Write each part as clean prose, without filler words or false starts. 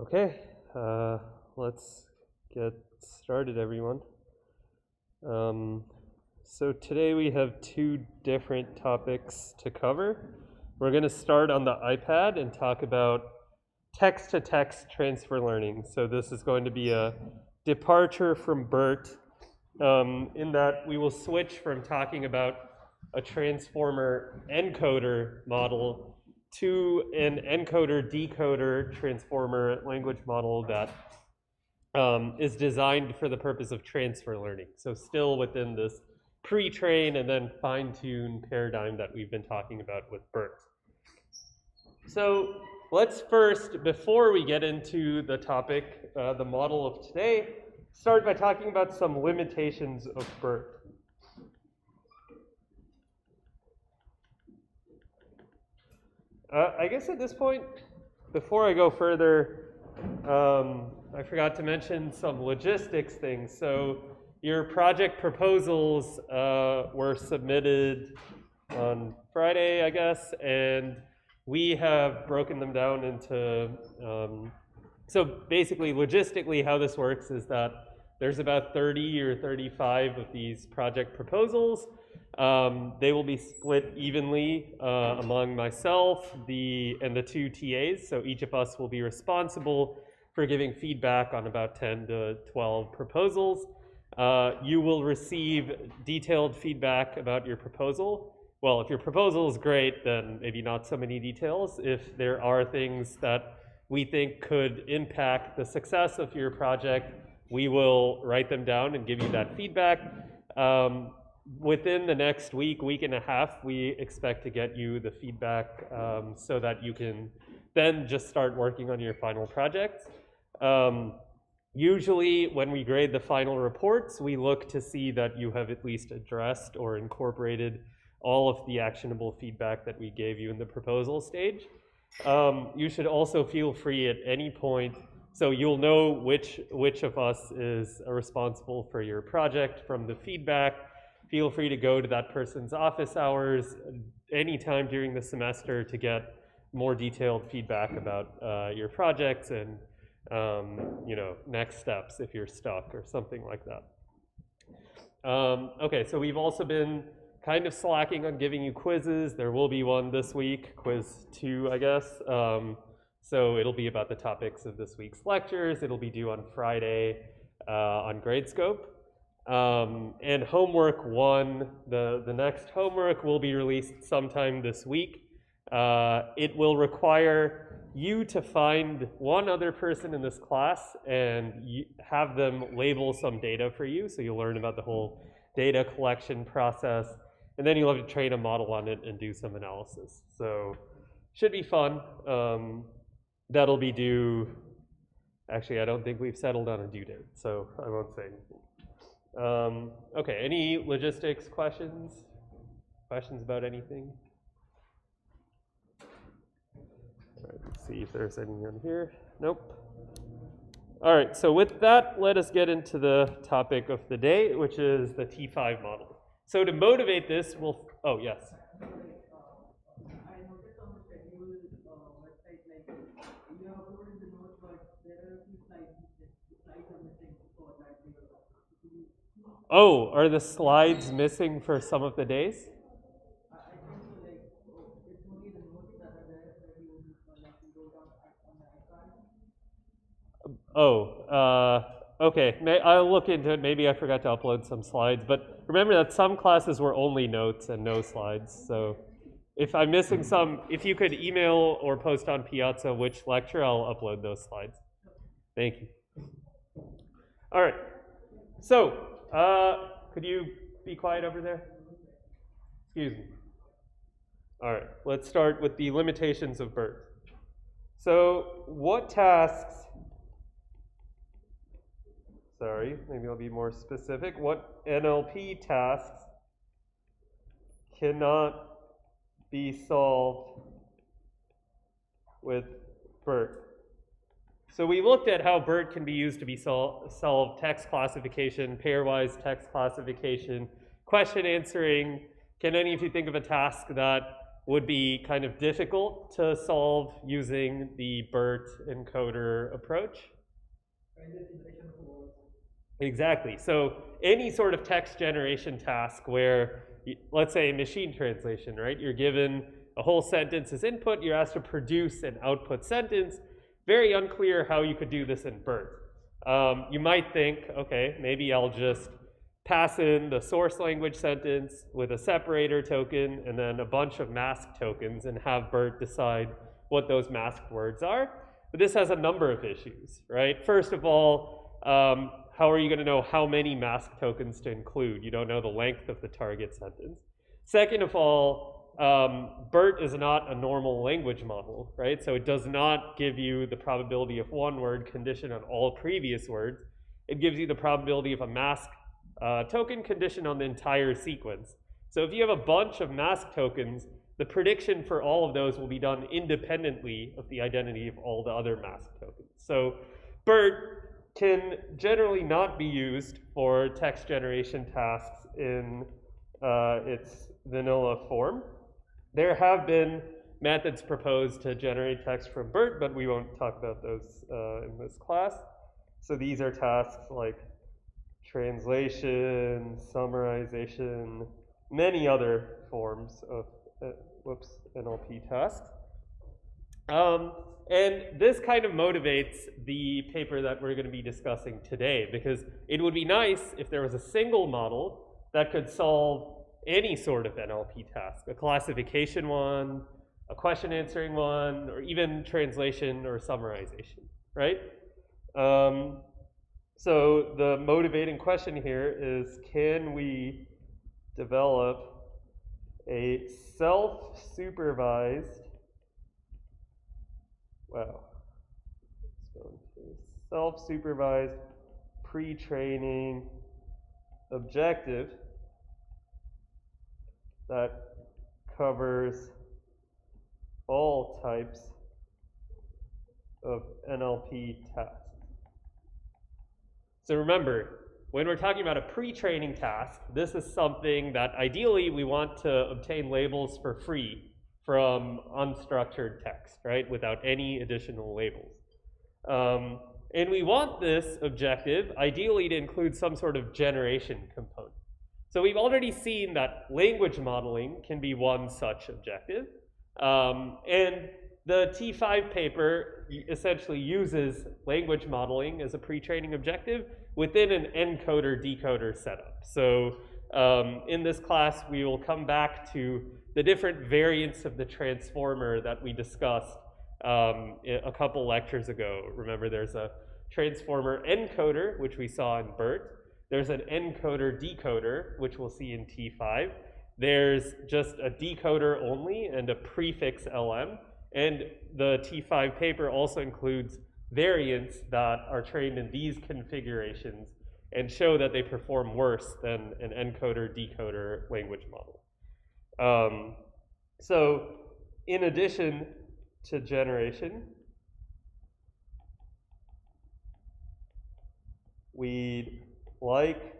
Okay, let's get started, everyone. So today we have two different topics to cover. We're going to start on the iPad and talk about text-to-text transfer learning. So this is going to be a departure from BERT in that we will switch from talking about a transformer encoder model to an encoder-decoder transformer language model that is designed for the purpose of transfer learning. So still within this pre-train and then fine-tune paradigm that we've been talking about with BERT. So let's first, before we get into the topic, the model of today, start by talking about some limitations of BERT. I guess at this point, before I go further, I forgot to mention some logistics things. So your project proposals were submitted on Friday, I guess, and we have broken them down into, so basically logistically how this works is that there's about 30 or 35 of these project proposals. They will be split evenly among myself and the two TAs, so each of us will be responsible for giving feedback on about 10 to 12 proposals. You will receive detailed feedback about your proposal. Well, if your proposal is great, then maybe not so many details. If there are things that we think could impact the success of your project, we will write them down and give you that feedback. Within the next week and a half, we expect to get you the feedback so that you can then just start working on your final projects. Usually when we grade the final reports, we look to see that you have at least addressed or incorporated all of the actionable feedback that we gave you in the proposal stage. You should also feel free at any point, so you'll know which of us is responsible for your project from the feedback. Feel free to go to that person's office hours anytime during the semester to get more detailed feedback about your projects and next steps if you're stuck or something like that. Okay, so we've also been kind of slacking on giving you quizzes. There will be one this week, quiz 2, I guess. So it'll be about the topics of this week's lectures. It'll be due on Friday on Gradescope. And homework 1, the next homework will be released sometime this week. It will require you to find one other person in this class and have them label some data for you, so you'll learn about the whole data collection process, and then you'll have to train a model on it and do some analysis. So should be fun. That'll be due, actually I don't think we've settled on a due date, so I won't say anything. Okay, any logistics questions? Questions about anything? All right, let's see if there's any on here. Nope. All right, so with that, let us get into the topic of the day, which is the T5 model. So to motivate this, oh yes. Oh, are the slides missing for some of the days? Oh, okay. I'll look into it. Maybe I forgot to upload some slides. But remember that some classes were only notes and no slides. So if I'm missing some, if you could email or post on Piazza which lecture, I'll upload those slides. Thank you. All right. So, could you be quiet over there? Excuse me. All right. Let's start with the limitations of BERT. So, what tasks... Sorry, maybe I'll be more specific. What NLP tasks cannot be solved with BERT? So we looked at how BERT can be used to solve text classification, pairwise text classification, question answering. Can any of you think of a task that would be kind of difficult to solve using the BERT encoder approach. Exactly. So any sort of text generation task where, let's say machine translation, right? You're given a whole sentence as input, you're asked to produce an output sentence. Very unclear how you could do this in BERT. You might think, okay, maybe I'll just pass in the source language sentence with a separator token and then a bunch of mask tokens and have BERT decide what those masked words are. But this has a number of issues, right? First of all, how are you going to know how many mask tokens to include? You don't know the length of the target sentence. Second of all, BERT is not a normal language model, right? So it does not give you the probability of one word conditioned on all previous words. It gives you the probability of a mask token condition on the entire sequence. So if you have a bunch of mask tokens, the prediction for all of those will be done independently of the identity of all the other mask tokens. So BERT can generally not be used for text generation tasks in its vanilla form. There have been methods proposed to generate text from BERT, but we won't talk about those in this class. So these are tasks like translation, summarization, many other forms of NLP tasks. And this kind of motivates the paper that we're going to be discussing today, because it would be nice if there was a single model that could solve any sort of NLP task, a classification one, a question answering one, or even translation or summarization, right? So the motivating question here is, can we develop a self-supervised pre-training objective that covers all types of NLP tasks? So remember, when we're talking about a pre-training task, this is something that ideally we want to obtain labels for free from unstructured text, right, without any additional labels. And we want this objective ideally to include some sort of generation component. So we've already seen that language modeling can be one such objective. And the T5 paper essentially uses language modeling as a pre-training objective within an encoder-decoder setup. So in this class, we will come back to the different variants of the transformer that we discussed a couple lectures ago. Remember, there's a transformer encoder, which we saw in BERT. There's an encoder-decoder, which we'll see in T5. There's just a decoder only and a prefix LM. And the T5 paper also includes variants that are trained in these configurations and show that they perform worse than an encoder-decoder language model. So in addition to generation, we'd like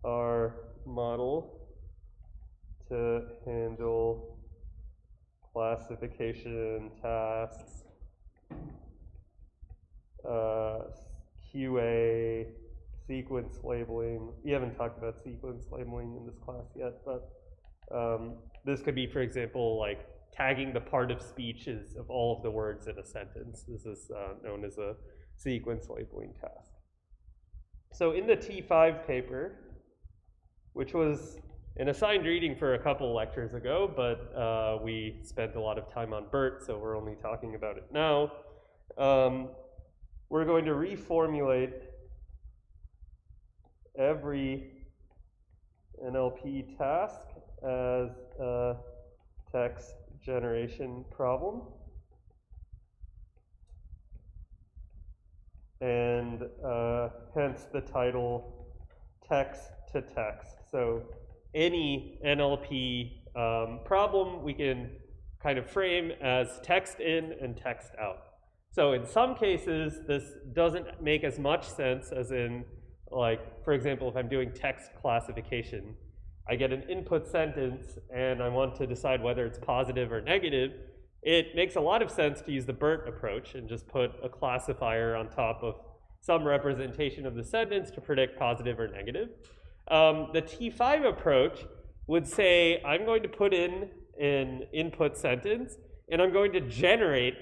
our model to handle classification tasks, QA, sequence labeling. We haven't talked about sequence labeling in this class yet, but this could be, for example, like tagging the part of speeches of all of the words in a sentence. This is known as a sequence labeling task. So in the T5 paper, which was an assigned reading for a couple lectures ago, but we spent a lot of time on BERT, so we're only talking about it now. We're going to reformulate every NLP task as a text generation problem. And hence the title text to text. So any NLP problem we can kind of frame as text in and text out. So in some cases, this doesn't make as much sense as in, like, for example, if I'm doing text classification, I get an input sentence and I want to decide whether it's positive or negative, it makes a lot of sense to use the BERT approach and just put a classifier on top of some representation of the sentence to predict positive or negative. The T5 approach would say, I'm going to put in an input sentence, and I'm going to generate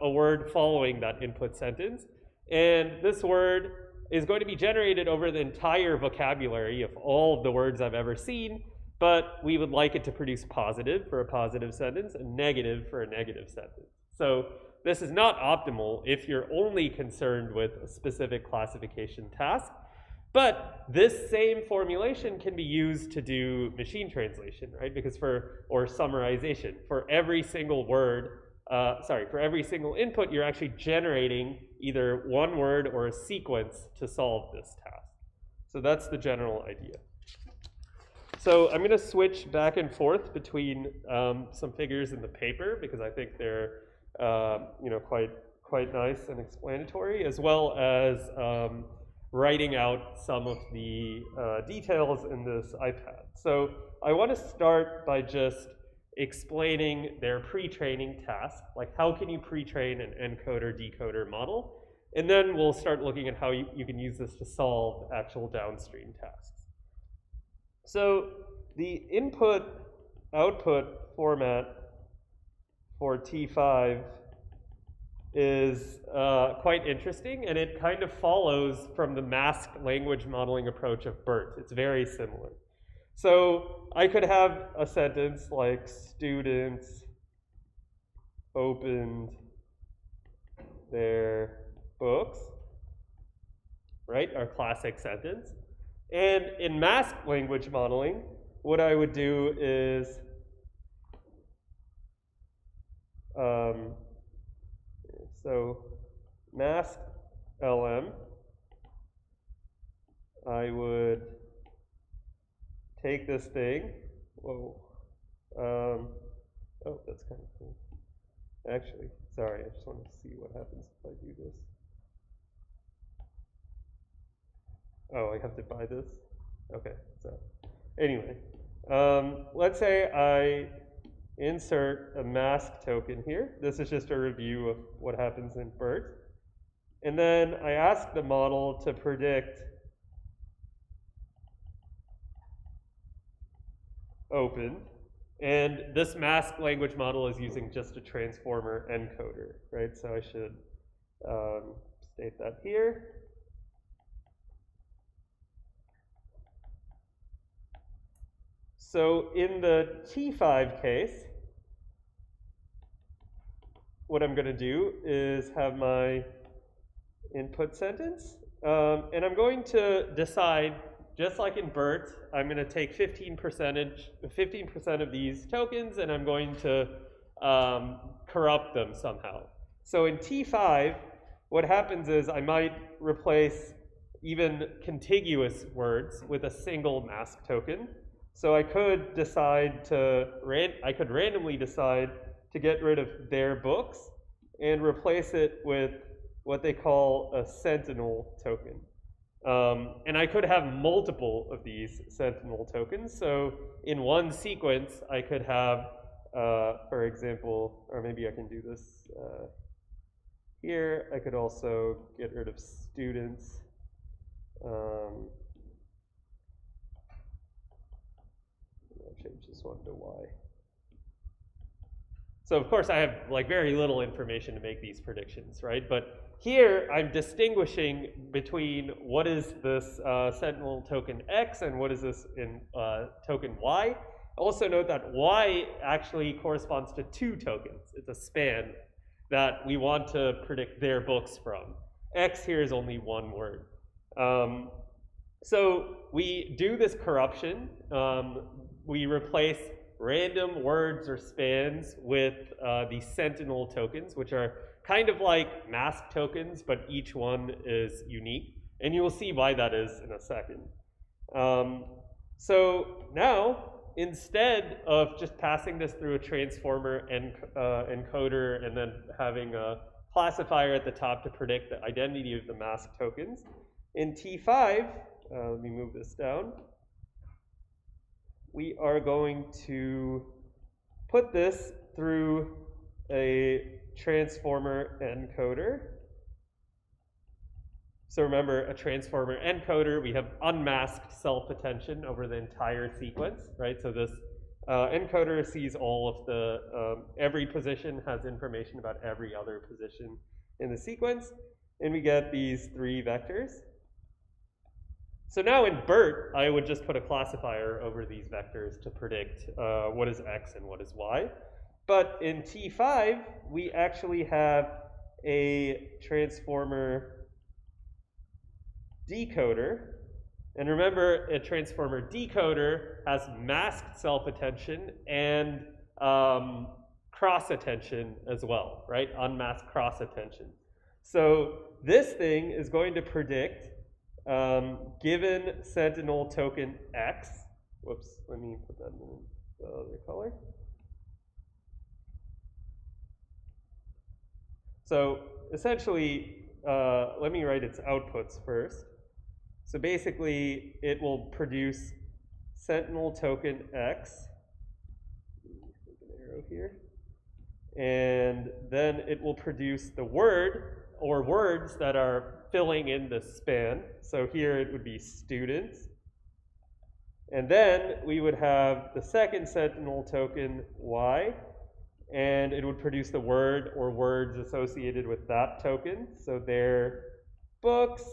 a word following that input sentence. And this word is going to be generated over the entire vocabulary of all of the words I've ever seen, but we would like it to produce positive for a positive sentence and negative for a negative sentence. So this is not optimal if you're only concerned with a specific classification task, but this same formulation can be used to do machine translation, right? Because or summarization. For every single word, for every single input, you're actually generating either one word or a sequence to solve this task. So that's the general idea. So I'm going to switch back and forth between some figures in the paper because I think they're quite nice and explanatory, as well as writing out some of the details in this iPad. So I want to start by just explaining their pre-training task, like how can you pre-train an encoder-decoder model, and then we'll start looking at how you can use this to solve actual downstream tasks. So the input-output format for T5 is quite interesting, and it kind of follows from the masked language modeling approach of BERT. It's very similar. So I could have a sentence like students opened their books, right? Our classic sentence. And in masked language modeling, what I would do is so masked LM, I would take this thing, oh, that's kind of cool. Actually, sorry, I just want to see what happens if I do this. Oh, I have to buy this? Okay, so anyway, let's say I insert a mask token here. This is just a review of what happens in BERT. And then I ask the model to predict open. And this masked language model is using just a transformer encoder, right? So I should state that here. So in the T5 case, what I'm going to do is have my input sentence, and I'm going to decide, just like in BERT, I'm going to take 15% of these tokens, and I'm going to corrupt them somehow. So in T5, what happens is I might replace even contiguous words with a single mask token. So I could decide I could randomly decide to get rid of their books and replace it with what they call a sentinel token. And I could have multiple of these sentinel tokens. So in one sequence, I could have, for example, or maybe I can do this here. I could also get rid of students. I'll change this one to Y. So of course I have like very little information to make these predictions, right? But here I'm distinguishing between what is this sentinel token X and what is this in token Y. Also note that Y actually corresponds to 2 tokens. It's a span that we want to predict their books from. X here is only 1 word. So we do this corruption. We replace random words or spans with the sentinel tokens, which are kind of like mask tokens, but each one is unique. And you will see why that is in a second. So now, instead of just passing this through a transformer encoder and then having a classifier at the top to predict the identity of the mask tokens, in T5, let me move this down. we are going to put this through a transformer encoder. So remember, a transformer encoder, we have unmasked self-attention over the entire sequence, right? So this encoder sees all of the, every position has information about every other position in the sequence, and we get these 3 vectors. So now in BERT, I would just put a classifier over these vectors to predict what is X and what is Y. But in T5, we actually have a transformer decoder. And remember, a transformer decoder has masked self-attention and cross-attention as well, right? Unmasked cross-attention. So this thing is going to predict, given sentinel token X, whoops, let me put that in the other color. So essentially, let me write its outputs first. So basically, it will produce sentinel token X, make an arrow here, and then it will produce the word or words that are filling in the span. So here it would be students. And then we would have the second sentinel token Y, and it would produce the word or words associated with that token. So they're books,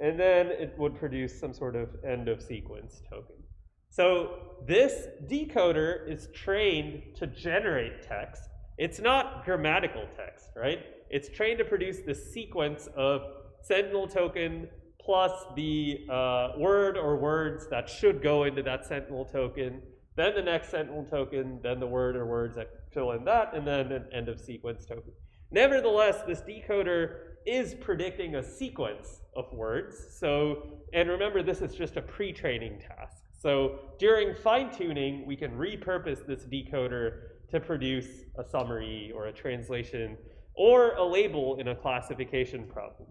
and then it would produce some sort of end of sequence token. So this decoder is trained to generate text. It's not grammatical text, right? It's trained to produce the sequence of sentinel token plus the word or words that should go into that sentinel token, then the next sentinel token, then the word or words that fill in that, and then an end of sequence token. Nevertheless, this decoder is predicting a sequence of words. So, and remember, this is just a pre-training task. So during fine-tuning, we can repurpose this decoder to produce a summary or a translation or a label in a classification problem.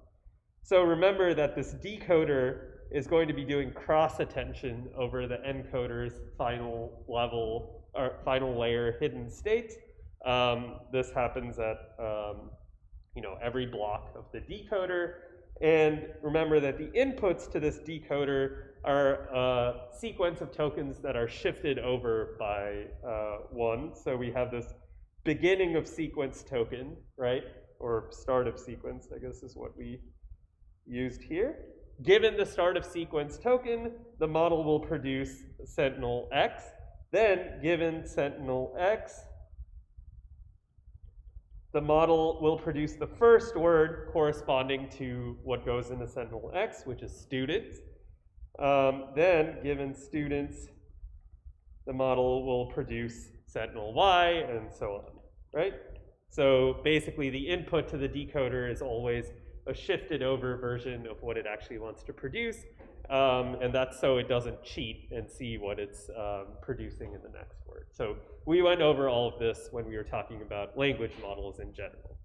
So remember that this decoder is going to be doing cross-attention over the encoder's final level or final layer hidden state. This happens at every block of the decoder. And remember that the inputs to this decoder are a sequence of tokens that are shifted over by 1. So we have this beginning of sequence token, right? Or start of sequence, I guess is what we used here. Given the start of sequence token, the model will produce sentinel X. Then, given sentinel X, the model will produce the first word corresponding to what goes into sentinel X, which is students. Then, given students, the model will produce sentinel Y, and so on, right? So basically, the input to the decoder is always a shifted over version of what it actually wants to produce, and that's so it doesn't cheat and see what it's producing in the next word. So we went over all of this when we were talking about language models in general.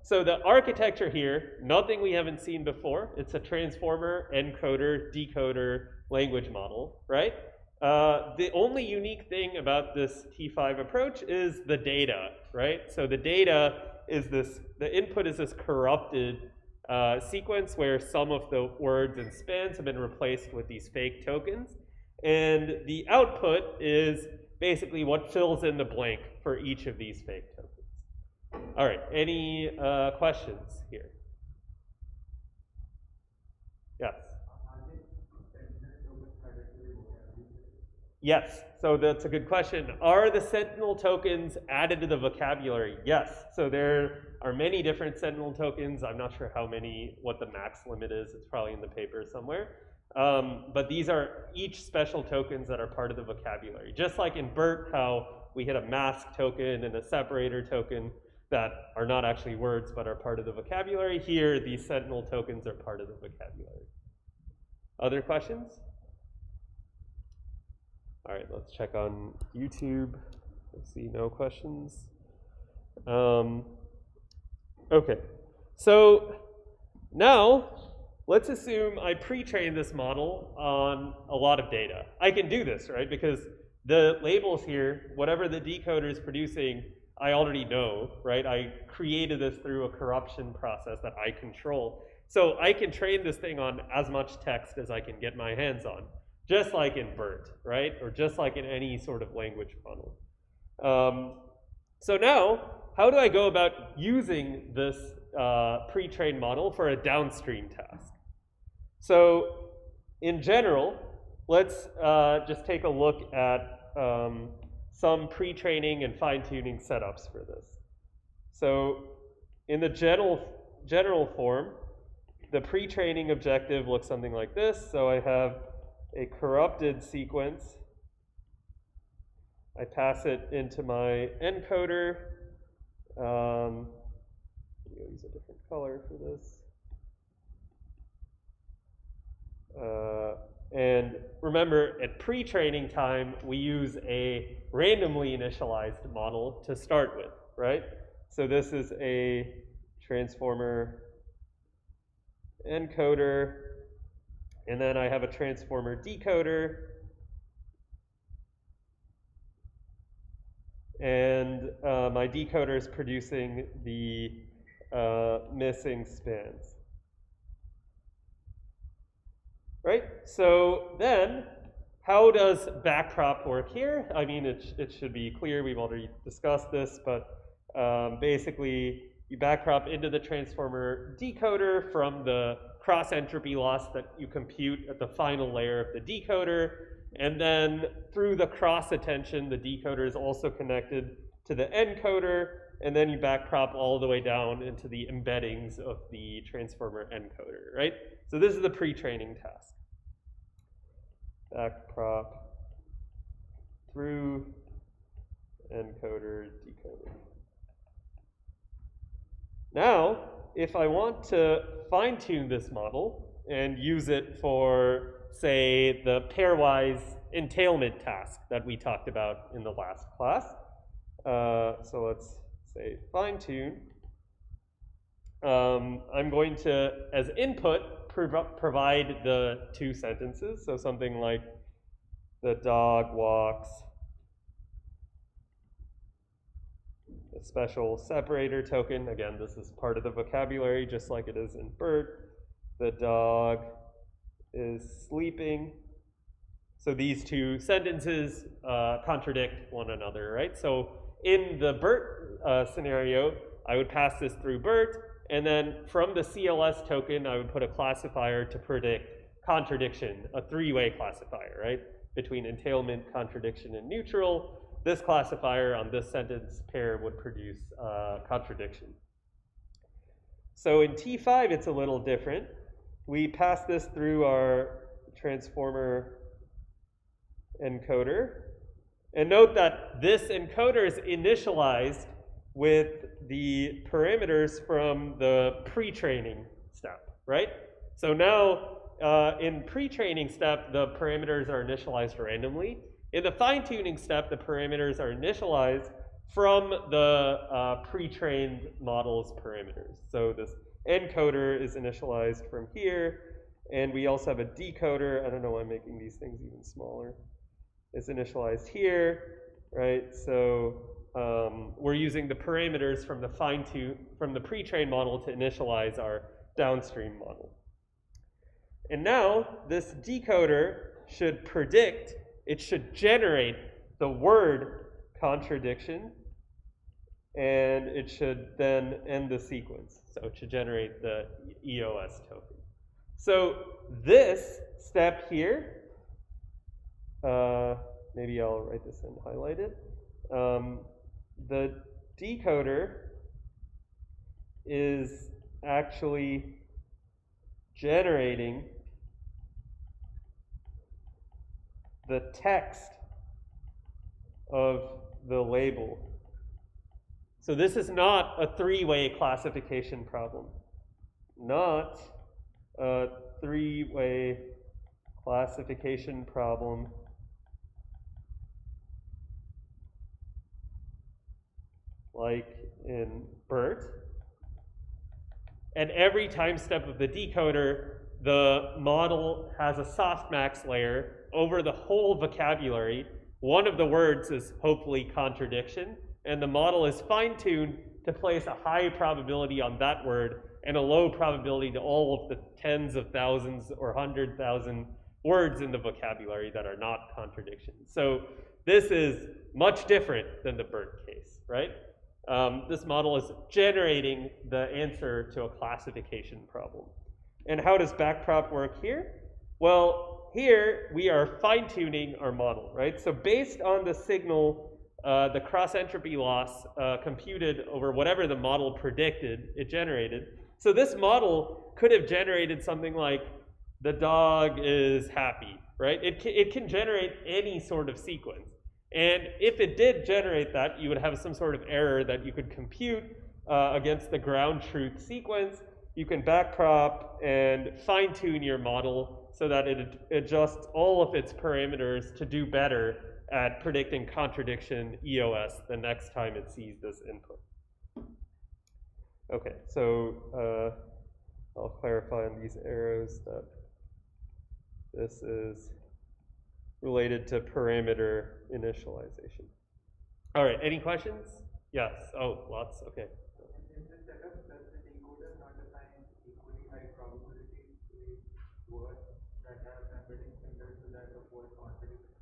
So the architecture here, nothing we haven't seen before. It's a transformer, encoder, decoder, language model, right? The only unique thing about this T5 approach is the data, right? So the data is this, the input is this corrupted sequence where some of the words and spans have been replaced with these fake tokens. And the output is basically what fills in the blank for each of these fake tokens. All right, any questions here? Yes. Yes, so that's a good question. Are the Sentinel tokens added to the vocabulary? Yes, so there are many different Sentinel tokens. I'm not sure how many, what the max limit is. It's probably in the paper somewhere. But these are each special tokens that are part of the vocabulary. Just like in BERT, how we had a mask token and a separator token that are not actually words but are part of the vocabulary. Here, these Sentinel tokens are part of the vocabulary. Other questions? All right, let's check on YouTube. Let's see, no questions. Okay, so now let's assume I pre-trained this model on a lot of data. I can do this, right? Because the labels here, whatever the decoder is producing, I already know, right? I created this through a corruption process that I control. So I can train this thing on as much text as I can get my hands on, just like in BERT, right? Or just like in any sort of language model. So now, how do I go about using this pre-trained model for a downstream task? So in general, let's just take a look at some pre-training and fine-tuning setups for this. So in the general form, the pre-training objective looks something like this. So I have a corrupted sequence. I pass it into my encoder. I'll use a different color for this. And remember, at pre-training time, we use a randomly initialized model to start with, right? So this is a transformer encoder, and then I have a transformer decoder, and my decoder is producing the missing spans. Right? So then, how does backprop work here? I mean, it should be clear. We've already discussed this, but basically, you backprop into the transformer decoder from the cross-entropy loss that you compute at the final layer of the decoder. And then through the cross-attention, the decoder is also connected to the encoder. And then you backprop all the way down into the embeddings of the transformer encoder, right? So this is the pre-training task. Backprop through encoder, decoder. Now, if I want to fine-tune this model and use it for, say, the pairwise entailment task that we talked about in the last class, so let's say fine-tune. I'm going to, as input, provide the two sentences. So something like, the dog walks, a special separator token. Again, this is part of the vocabulary, just like it is in BERT. The dog is sleeping. So these two sentences contradict one another, right? So in the BERT scenario, I would pass this through BERT, and then from the CLS token, I would put a classifier to predict contradiction, a three-way classifier, right? Between entailment, contradiction, and neutral. This classifier on this sentence pair would produce contradiction. So in T5, it's a little different. We pass this through our transformer encoder. And note that this encoder is initialized with the parameters from the pre-training step, right? So now in pre-training step, the parameters are initialized randomly. In the fine-tuning step, the parameters are initialized from the pre-trained model's parameters. So this encoder is initialized from here, and we also have a decoder. I don't know why I'm making these things even smaller. It's initialized here, right? So we're using the parameters from the pre-trained model to initialize our downstream model. And now this decoder should predict, it should generate the word contradiction, and it should then end the sequence. So it should generate the EOS token. So this step here, maybe I'll write this and highlight it. The decoder is actually generating the text of the label. So this is not a three-way classification problem. Not a three-way classification problem like in BERT. And every time step of the decoder, the model has a softmax layer over the whole vocabulary. One of the words is hopefully contradiction, and the model is fine-tuned to place a high probability on that word and a low probability to all of the tens of thousands or 100,000 words in the vocabulary that are not contradictions. So this is much different than the BERT case, right? This model is generating the answer to a classification problem. And how does backprop work here? Well, here we are fine-tuning our model, right? So based on the signal, the cross-entropy loss computed over whatever the model predicted it generated. So this model could have generated something like the dog is happy, right? It can generate any sort of sequence. And if it did generate that, you would have some sort of error that you could compute against the ground truth sequence. You can backprop and fine-tune your model so that it adjusts all of its parameters to do better at predicting contradiction EOS the next time it sees this input. Okay, so I'll clarify on these arrows that this is related to parameter initialization. All right, any questions? Yes, oh, lots, okay. In this setup, does the decoder not assign equally high probability to words that have embedding similar to that of word contradiction?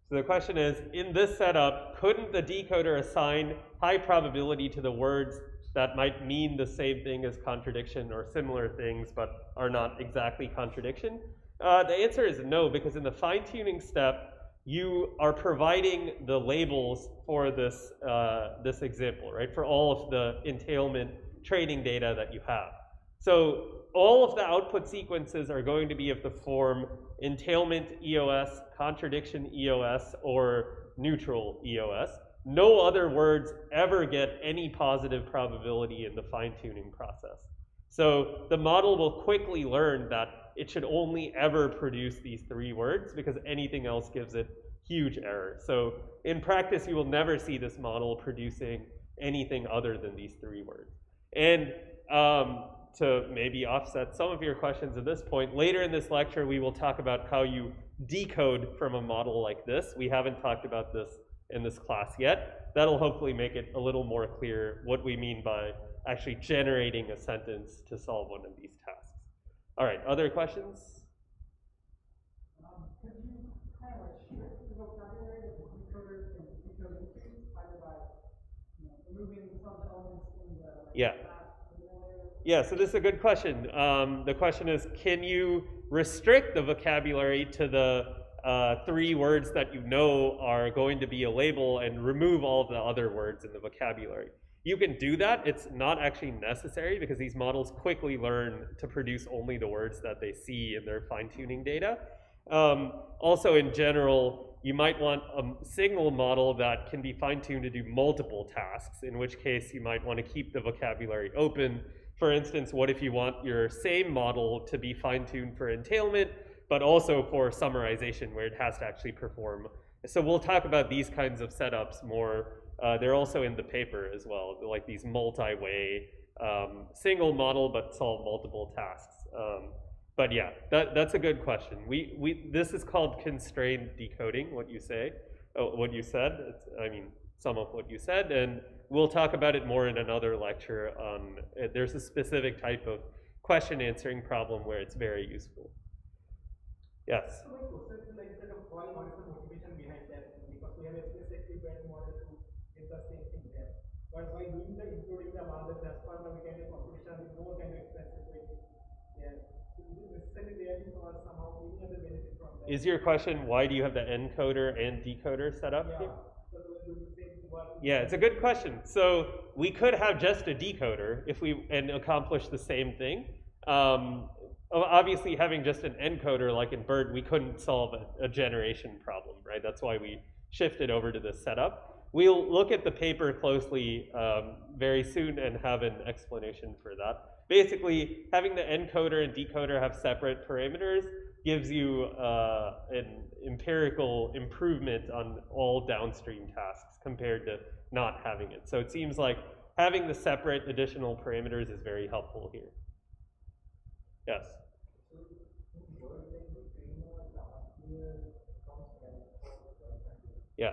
So the question is, in this setup, couldn't the decoder assign high probability to the words that might mean the same thing as contradiction or similar things but are not exactly contradiction? The answer is no, because in the fine-tuning step, you are providing the labels for this, this example, right? For all of the entailment training data that you have. So all of the output sequences are going to be of the form entailment EOS, contradiction EOS, or neutral EOS. No other words ever get any positive probability in the fine-tuning process. So the model will quickly learn that it should only ever produce these three words because anything else gives it huge error. So in practice, you will never see this model producing anything other than these three words. And to maybe offset some of your questions at this point, later in this lecture, we will talk about how you decode from a model like this. We haven't talked about this in this class yet. That'll hopefully make it a little more clear what we mean by actually generating a sentence to solve one of these tasks. All right, other questions? Could you kind of like shift the vocabulary that the decoder can decode into, either by removing some elements in the yeah. Yeah, so this is a good question. The question is, can you restrict the vocabulary to the three words that you know are going to be a label and remove all of the other words in the vocabulary? You can do that. It's not actually necessary because these models quickly learn to produce only the words that they see in their fine-tuning data. Also, in general, you might want a single model that can be fine-tuned to do multiple tasks, in which case you might want to keep the vocabulary open. For instance, what if you want your same model to be fine-tuned for entailment, but also for summarization, where it has to actually perform? So we'll talk about these kinds of setups more. They're also in the paper as well, like these multi-way single model but solve multiple tasks. But yeah, that's a good question. This is called constrained decoding, what you said. I mean, some of what you said, and we'll talk about it more in another lecture. There's a specific type of question answering problem where it's very useful. Yes? So my question is like instead of calling, what is the motivation behind that? Because we have a specific model to get the same thing there. But by doing the including the model transformer, we can do computation with more kind of expensive way. Yeah. So is it necessarily there or somehow any other benefit from that? Is your question, why do you have the encoder and decoder set up here? So we're doing the same work. Yeah, it's a good question. So we could have just a decoder and accomplish the same thing. Obviously, having just an encoder like in BERT, we couldn't solve a generation problem, right? That's why we shifted over to this setup. We'll look at the paper closely very soon and have an explanation for that. Basically, having the encoder and decoder have separate parameters gives you an empirical improvement on all downstream tasks compared to not having it. So it seems like having the separate additional parameters is very helpful here. Yes? So Yeah.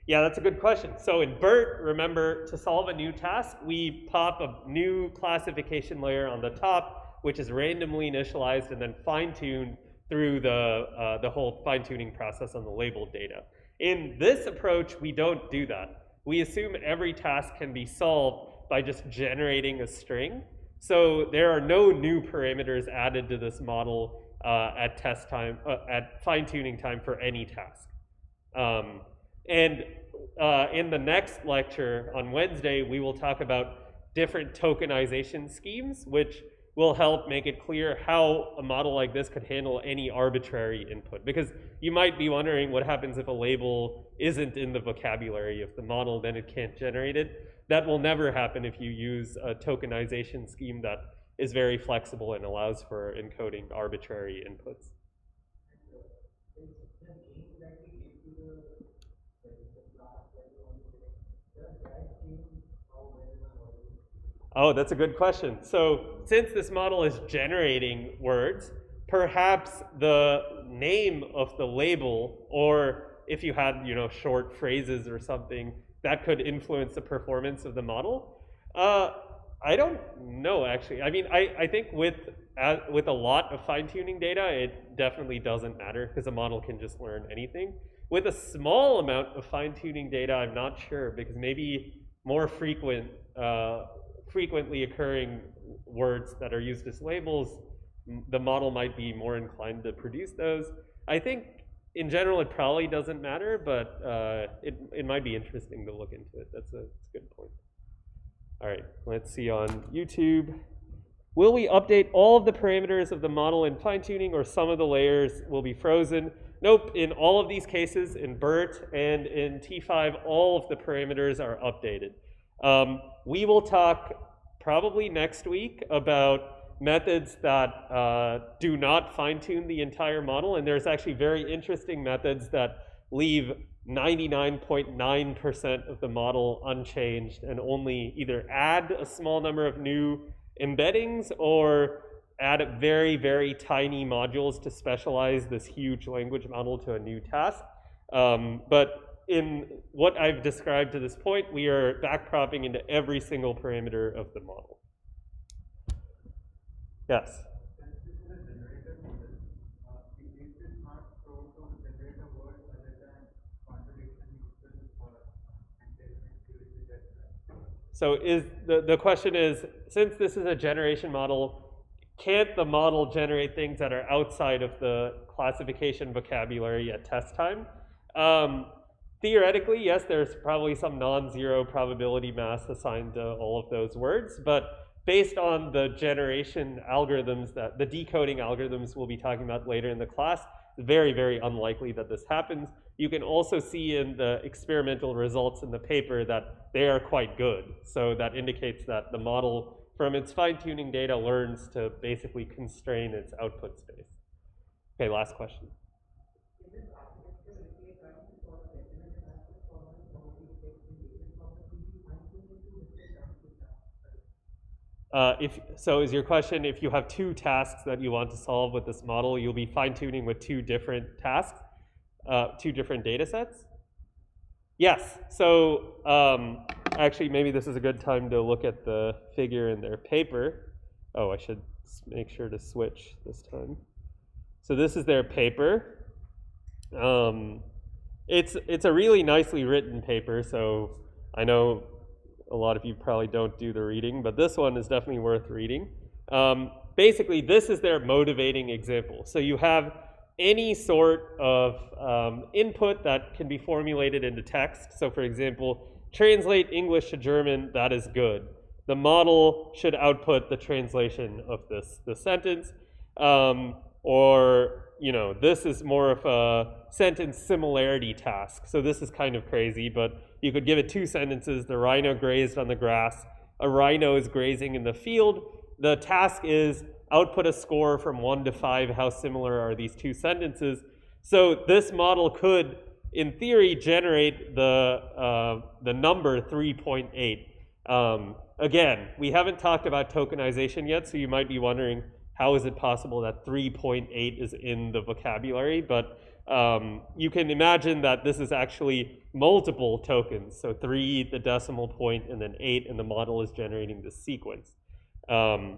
Yeah, that's a good question. So in BERT, remember, to solve a new task, we pop a new classification layer on the top, which is randomly initialized and then fine-tuned through the whole fine-tuning process on the labeled data. In this approach, we don't do that. We assume every task can be solved by just generating a string. So there are no new parameters added to this model at test time, at fine-tuning time for any task. And in the next lecture on Wednesday, we will talk about different tokenization schemes, which will help make it clear how a model like this could handle any arbitrary input. Because you might be wondering what happens if a label isn't in the vocabulary of the model, then it can't generate it. That will never happen if you use a tokenization scheme that is very flexible and allows for encoding arbitrary inputs. Oh, that's a good question. So since this model is generating words, perhaps the name of the label, or if you had, short phrases or something, that could influence the performance of the model. I don't know, actually. I mean, I think with a lot of fine-tuning data, it definitely doesn't matter because a model can just learn anything. With a small amount of fine-tuning data, I'm not sure, because maybe more frequently occurring words that are used as labels, the model might be more inclined to produce those. I think in general it probably doesn't matter, but it might be interesting to look into it. That's a good point. All right, let's see on YouTube. Will we update all of the parameters of the model in fine-tuning, or some of the layers will be frozen? Nope, in all of these cases, in BERT and in T5, all of the parameters are updated. We will talk probably next week about methods that do not fine-tune the entire model, and there's actually very interesting methods that leave 99.9% of the model unchanged and only either add a small number of new embeddings or add very, very tiny modules to specialize this huge language model to a new task. But in what I've described to this point, we are backpropping into every single parameter of the model. Yes? So the question is, since this is a generation model, can't the model generate things that are outside of the classification vocabulary at test time? Theoretically, yes, there's probably some non-zero probability mass assigned to all of those words, but based on the generation algorithms, the decoding algorithms we'll be talking about later in the class, it's very, very unlikely that this happens. You can also see in the experimental results in the paper that they are quite good. So that indicates that the model, from its fine-tuning data, learns to basically constrain its output space. Okay, last question. So is your question, if you have two tasks that you want to solve with this model, you'll be fine-tuning with two different tasks, two different data sets? Yes. So actually, maybe this is a good time to look at the figure in their paper. Oh, I should make sure to switch this time. So this is their paper. It's a really nicely written paper, so I know a lot of you probably don't do the reading, but this one is definitely worth reading. Basically, this is their motivating example. So you have any sort of input that can be formulated into text. So for example, translate English to German, that is good. The model should output the translation of this sentence. Or, this is more of a sentence similarity task. So this is kind of crazy, but you could give it two sentences. The rhino grazed on the grass. A rhino is grazing in the field. The task is output a score from 1 to 5. How similar are these two sentences? So this model could, in theory, generate the number 3.8. Again, we haven't talked about tokenization yet, so you might be wondering, how is it possible that 3.8 is in the vocabulary? But you can imagine that this is actually multiple tokens. So 3, the decimal point, and then 8, and the model is generating this sequence. And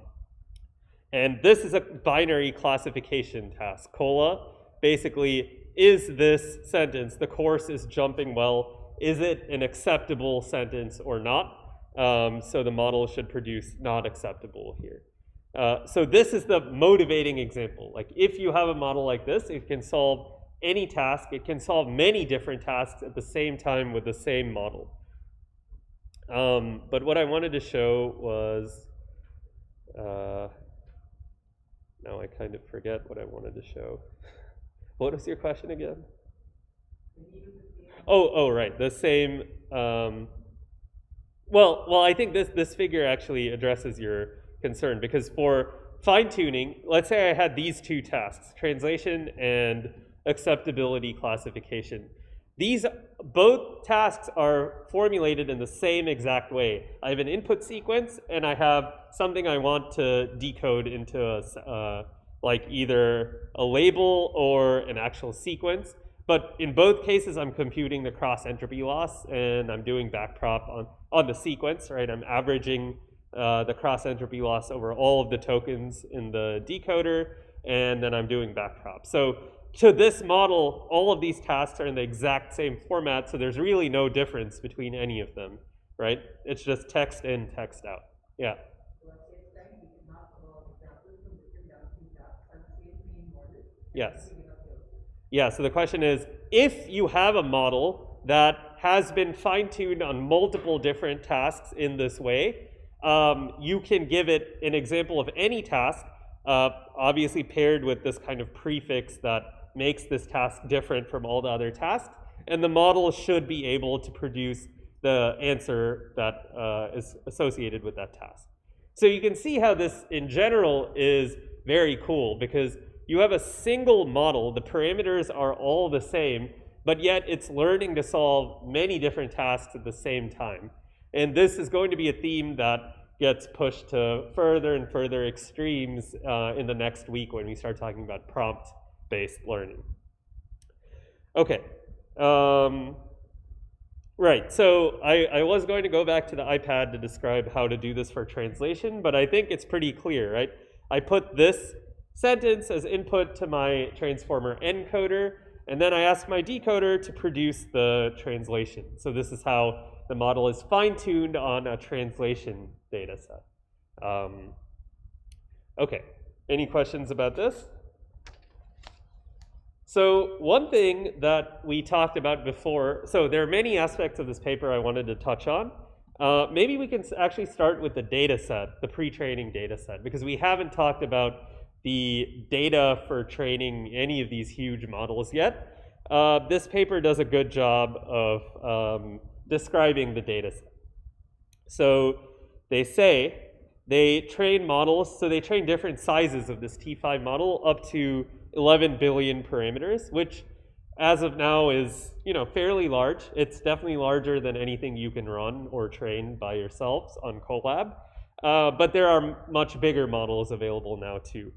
this is a binary classification task. COLA basically, is this sentence, the course is jumping well, is it an acceptable sentence or not? So the model should produce not acceptable here. So this is the motivating example. Like if you have a model like this, it can solve any task. It can solve many different tasks at the same time with the same model. But what I wanted to show was, now I kind of forget what I wanted to show. What was your question again? Oh, right, the same. Well, I think this figure actually addresses your concern, because for fine-tuning, let's say I had these two tasks, translation and acceptability classification. These both tasks are formulated in the same exact way. I have an input sequence, and I have something I want to decode into a, like either a label or an actual sequence. But in both cases, I'm computing the cross-entropy loss, and I'm doing backprop on the sequence, right? I'm averaging the cross-entropy loss over all of the tokens in the decoder, and then I'm doing backprop. So to this model, all of these tasks are in the exact same format, so there's really no difference between any of them, right? It's just text in, text out. Yeah. Yes. Yeah, so the question is, if you have a model that has been fine-tuned on multiple different tasks in this way, you can give it an example of any task, obviously paired with this kind of prefix that makes this task different from all the other tasks, and the model should be able to produce the answer that is associated with that task. So you can see how this, in general, is very cool, because you have a single model, the parameters are all the same, but yet it's learning to solve many different tasks at the same time. And this is going to be a theme that gets pushed to further and further extremes in the next week when we start talking about prompt-based learning. Okay. Right, so I was going to go back to the iPad to describe how to do this for translation, but I think it's pretty clear, right? I put this sentence as input to my transformer encoder, and then I ask my decoder to produce the translation. So this is how the model is fine-tuned on a translation data set. Okay, any questions about this? So one thing that we talked about before, so there are many aspects of this paper I wanted to touch on. Maybe we can actually start with the data set, the pre-training data set, because we haven't talked about the data for training any of these huge models yet. This paper does a good job of describing the data set. So they say they train models, so they train different sizes of this T5 model up to 11 billion parameters, which as of now is, fairly large. It's definitely larger than anything you can run or train by yourselves on Colab. But there are much bigger models available now too.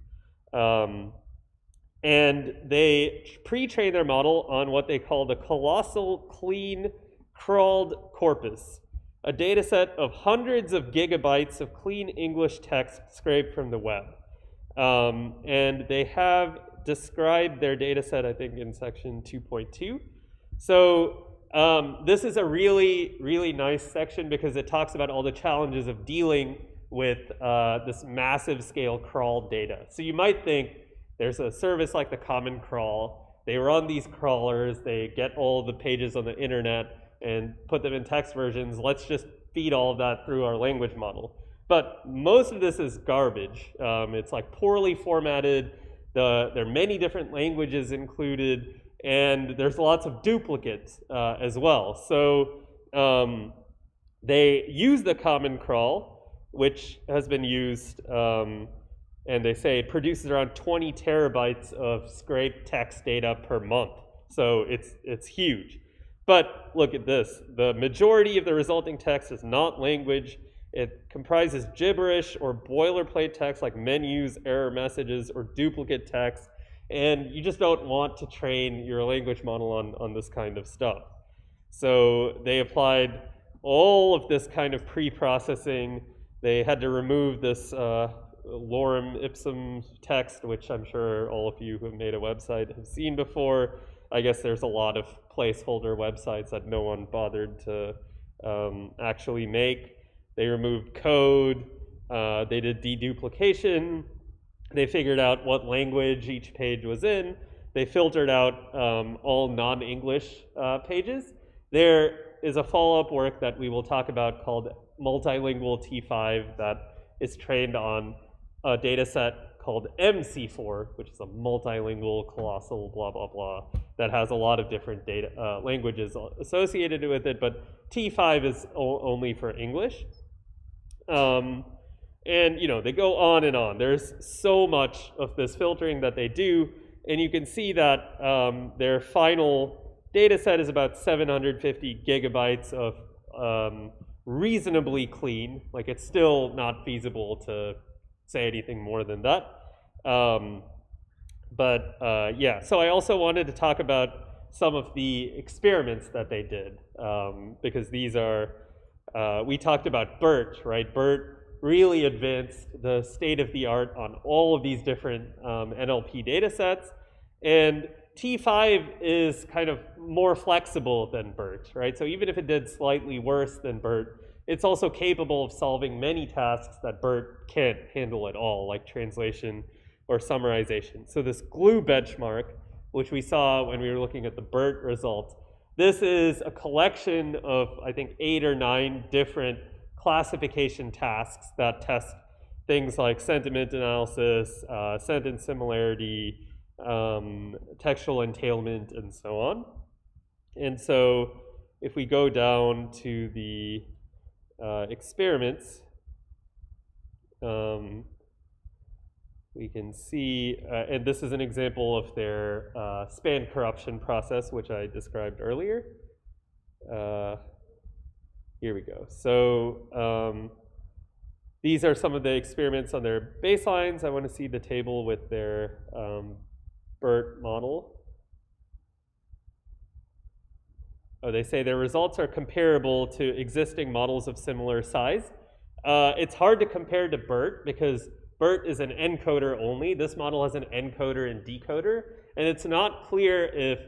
And they pre-train their model on what they call the colossal clean crawled corpus, a data set of hundreds of gigabytes of clean English text scraped from the web. And they have described their data set, I think, in section 2.2. So this is a really, really nice section because it talks about all the challenges of dealing with this massive scale crawled data. So you might think there's a service like the Common Crawl. They run these crawlers. They get all the pages on the internet and put them in text versions. Let's just feed all of that through our language model. But most of this is garbage. It's like poorly formatted. There are many different languages included, and there's lots of duplicates as well. So they use the Common Crawl, which has been used, and they say it produces around 20 terabytes of scraped text data per month. So it's huge. But look at this. The majority of the resulting text is not language. It comprises gibberish or boilerplate text like menus, error messages, or duplicate text. And you just don't want to train your language model on this kind of stuff. So they applied all of this kind of pre-processing. They had to remove this lorem ipsum text, which I'm sure all of you who have made a website have seen before. I guess there's a lot of placeholder websites that no one bothered to actually make. They removed code. They did deduplication. They figured out what language each page was in. They filtered out all non-English pages. There is a follow-up work that we will talk about called multilingual T5 that is trained on a data set called MC4, which is a multilingual, colossal, blah, blah, blah, that has a lot of different data languages associated with it, but T5 is only for English. And you know, they go on and on. There's so much of this filtering that they do, and you can see that their final data set is about 750 gigabytes of reasonably clean. Like, it's still not feasible to say anything more than that. Yeah, so I also wanted to talk about some of the experiments that they did, because these are, we talked about BERT, right? BERT really advanced the state of the art on all of these different NLP data sets. And T5 is kind of more flexible than BERT, right? So even if it did slightly worse than BERT, it's also capable of solving many tasks that BERT can't handle at all, like translation or summarization. So this glue benchmark, which we saw when we were looking at the BERT results, this is a collection of, I think, 8 or 9 different classification tasks that test things like sentiment analysis, sentence similarity, textual entailment, and so on. And so if we go down to the experiments, we can see, and this is an example of their span corruption process, which I described earlier. Here we go. So these are some of the experiments on their baselines. I want to see the table with their BERT model. Oh, they say their results are comparable to existing models of similar size. It's hard to compare to BERT because BERT is an encoder only. This model has an encoder and decoder, and it's not clear if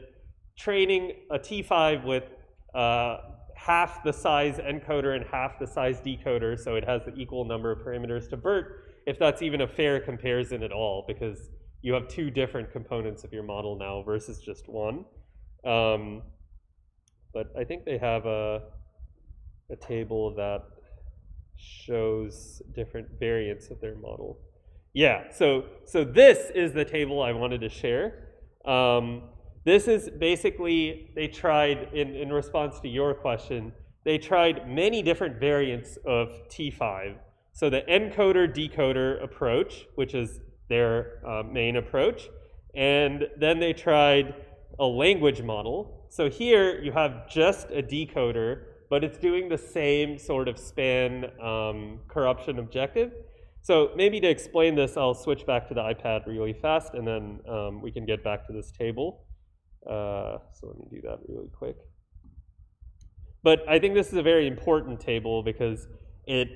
training a T5 with half the size encoder and half the size decoder, so it has the equal number of parameters to BERT, if that's even a fair comparison at all, because you have 2 different components of your model now versus just one. But I think they have a table that shows different variants of their model. Yeah, so this is the table I wanted to share. This is basically, they tried, in response to your question, they tried many different variants of T5. So the encoder-decoder approach, which is their main approach, and then they tried a language model. So here you have just a decoder, but it's doing the same sort of span corruption objective. So maybe to explain this, I'll switch back to the iPad really fast, and then we can get back to this table. So let me do that really quick. But I think this is a very important table because it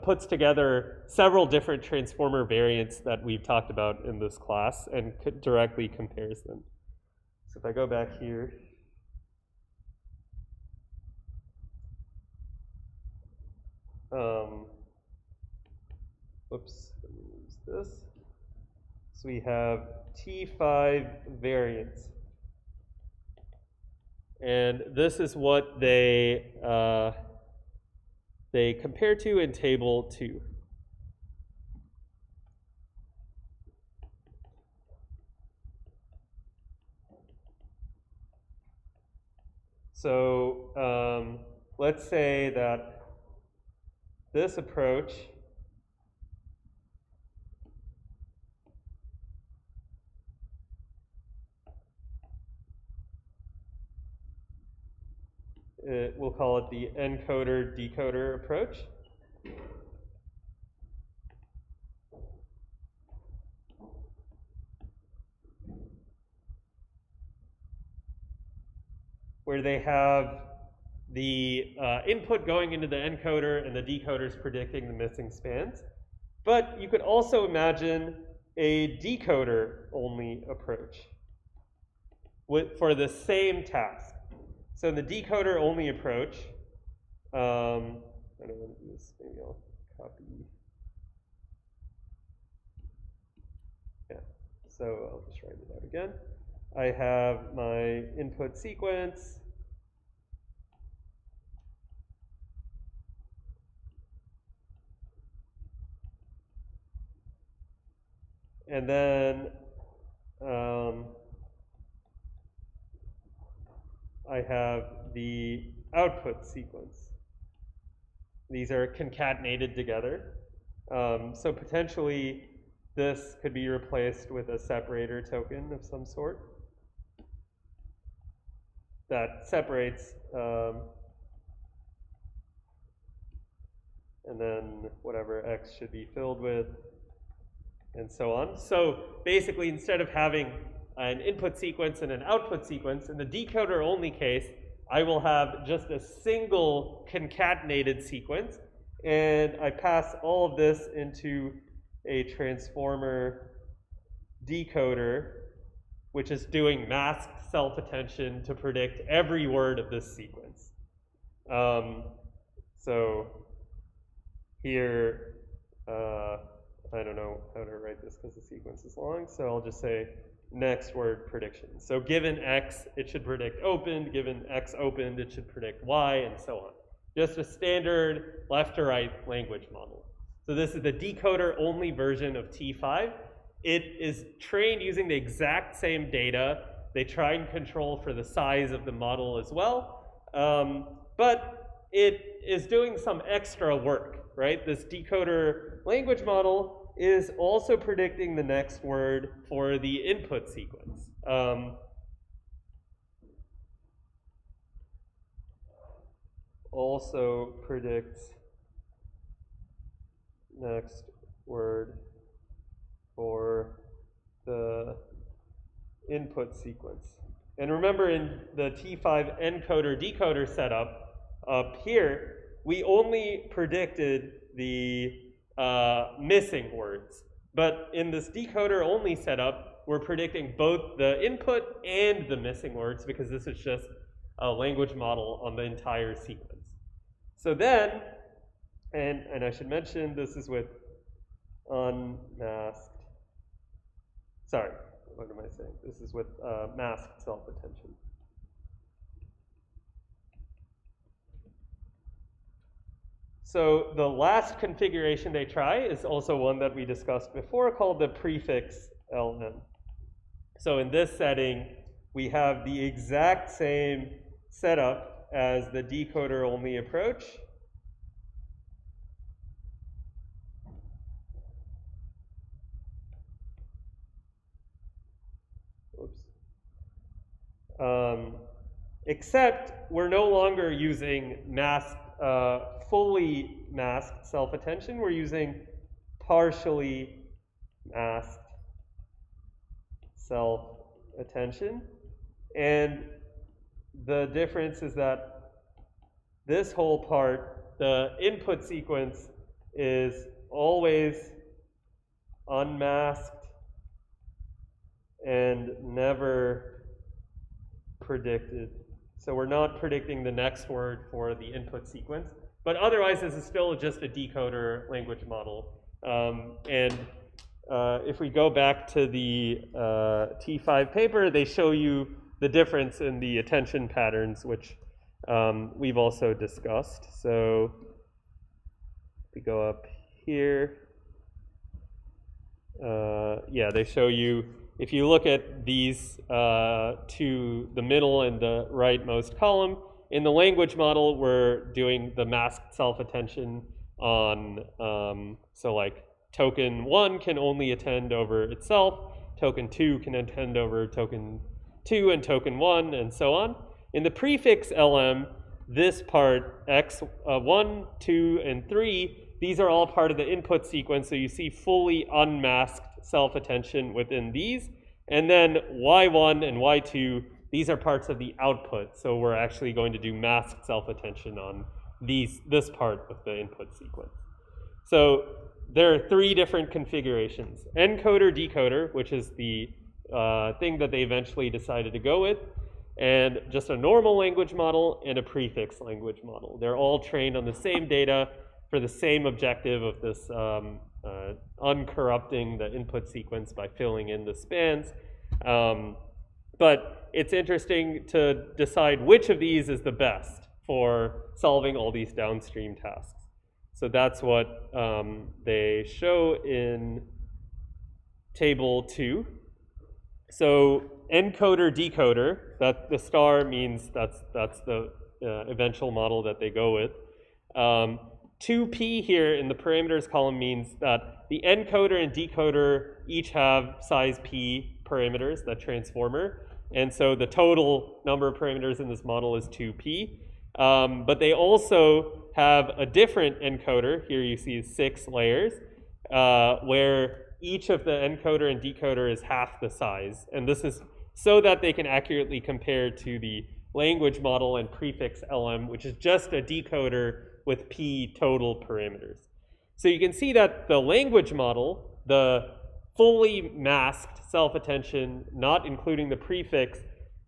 puts together several different transformer variants that we've talked about in this class and directly compares them. So if I go back here, whoops, let me use this. So we have T5 variants. And this is what they compare to in table 2. So let's say that this approach we'll call it the encoder-decoder approach. Where they have the input going into the encoder and the decoders predicting the missing spans. But you could also imagine a decoder-only approach for the same task. So in the decoder-only approach, I don't want to do this, maybe I'll copy. Yeah, so I'll just write it out again. I have my input sequence. And then I have the output sequence. These are concatenated together. So potentially this could be replaced with a separator token of some sort that separates and then whatever x should be filled with, and so on. So basically, instead of having an input sequence and an output sequence, in the decoder-only case, I will have just a single concatenated sequence, and I pass all of this into a transformer decoder, which is doing masked self-attention to predict every word of this sequence. So here, I don't know how to write this because the sequence is long, so I'll just say next word prediction. So given x, it should predict opened. Given x opened, it should predict y, and so on. Just a standard left to right language model. So this is the decoder-only version of T5. It is trained using the exact same data. They try and control for the size of the model as well. But it is doing some extra work, right? This decoder language model is also predicting the next word for the input sequence. Also predicts next word for the input sequence. And remember, in the T5 encoder-decoder setup up here, we only predicted the missing words. But in this decoder-only setup, we're predicting both the input and the missing words because this is just a language model on the entire sequence. So then, and I should mention this is with unmasked, sorry, what am I saying? This is with masked self-attention. So the last configuration they try is also one that we discussed before called the Prefix Element. So in this setting, we have the exact same setup as the decoder-only approach. Except we're no longer using fully masked self-attention. We're using partially masked self-attention. And the difference is that this whole part, the input sequence, is always unmasked and never predicted. So we're not predicting the next word for the input sequence. But otherwise, this is still just a decoder language model. If we go back to the T5 paper, they show you the difference in the attention patterns, which we've also discussed. So we go up here. Yeah, they show you, if you look at these to the middle and the rightmost column, in the language model, we're doing the masked self-attention on, so like token 1 can only attend over itself, token 2 can attend over token 2 and token 1, and so on. In the prefix LM, this part, x1, 2, and 3, these are all part of the input sequence, so you see fully unmasked self-attention within these. And then y1 and y2, these are parts of the output, so we're actually going to do masked self-attention on this part of the input sequence. So there are 3 different configurations. Encoder, decoder, which is the thing that they eventually decided to go with, and just a normal language model and a prefix language model. They're all trained on the same data for the same objective of this uncorrupting the input sequence by filling in the spans. But it's interesting to decide which of these is the best for solving all these downstream tasks. So that's what they show in table 2. So encoder, decoder, that the star means that's the eventual model that they go with. 2p here in the parameters column means that the encoder and decoder each have size p parameters, that transformer. And so the total number of parameters in this model is 2p. But they also have a different encoder. Here you see 6 layers, where each of the encoder and decoder is half the size. And this is so that they can accurately compare to the language model and prefix element, which is just a decoder with p total parameters. So you can see that the language model, the fully masked self-attention, not including the prefix,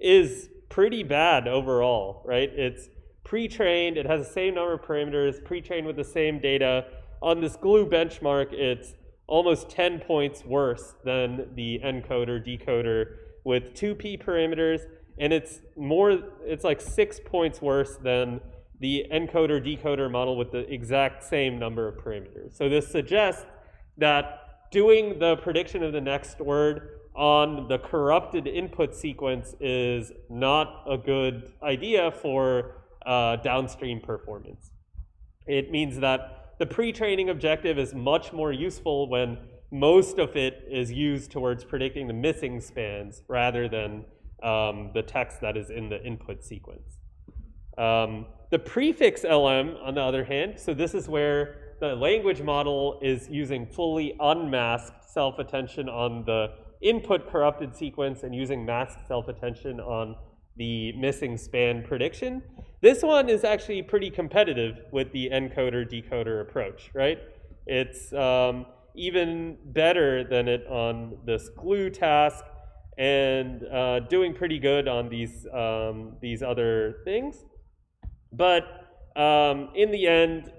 is pretty bad overall, right? It's pre-trained, it has the same number of parameters, pre-trained with the same data. On this glue benchmark, it's almost 10 points worse than the encoder, decoder with 2p parameters, and it's like 6 points worse than the encoder, decoder model with the exact same number of parameters. So this suggests that doing the prediction of the next word on the corrupted input sequence is not a good idea for downstream performance. It means that the pre-training objective is much more useful when most of it is used towards predicting the missing spans rather than the text that is in the input sequence. The prefix LM, on the other hand, so this is where the language model is using fully unmasked self-attention on the input corrupted sequence and using masked self-attention on the missing span prediction. This one is actually pretty competitive with the encoder-decoder approach, right? It's even better than it on this glue task and doing pretty good on these other things. But in the end,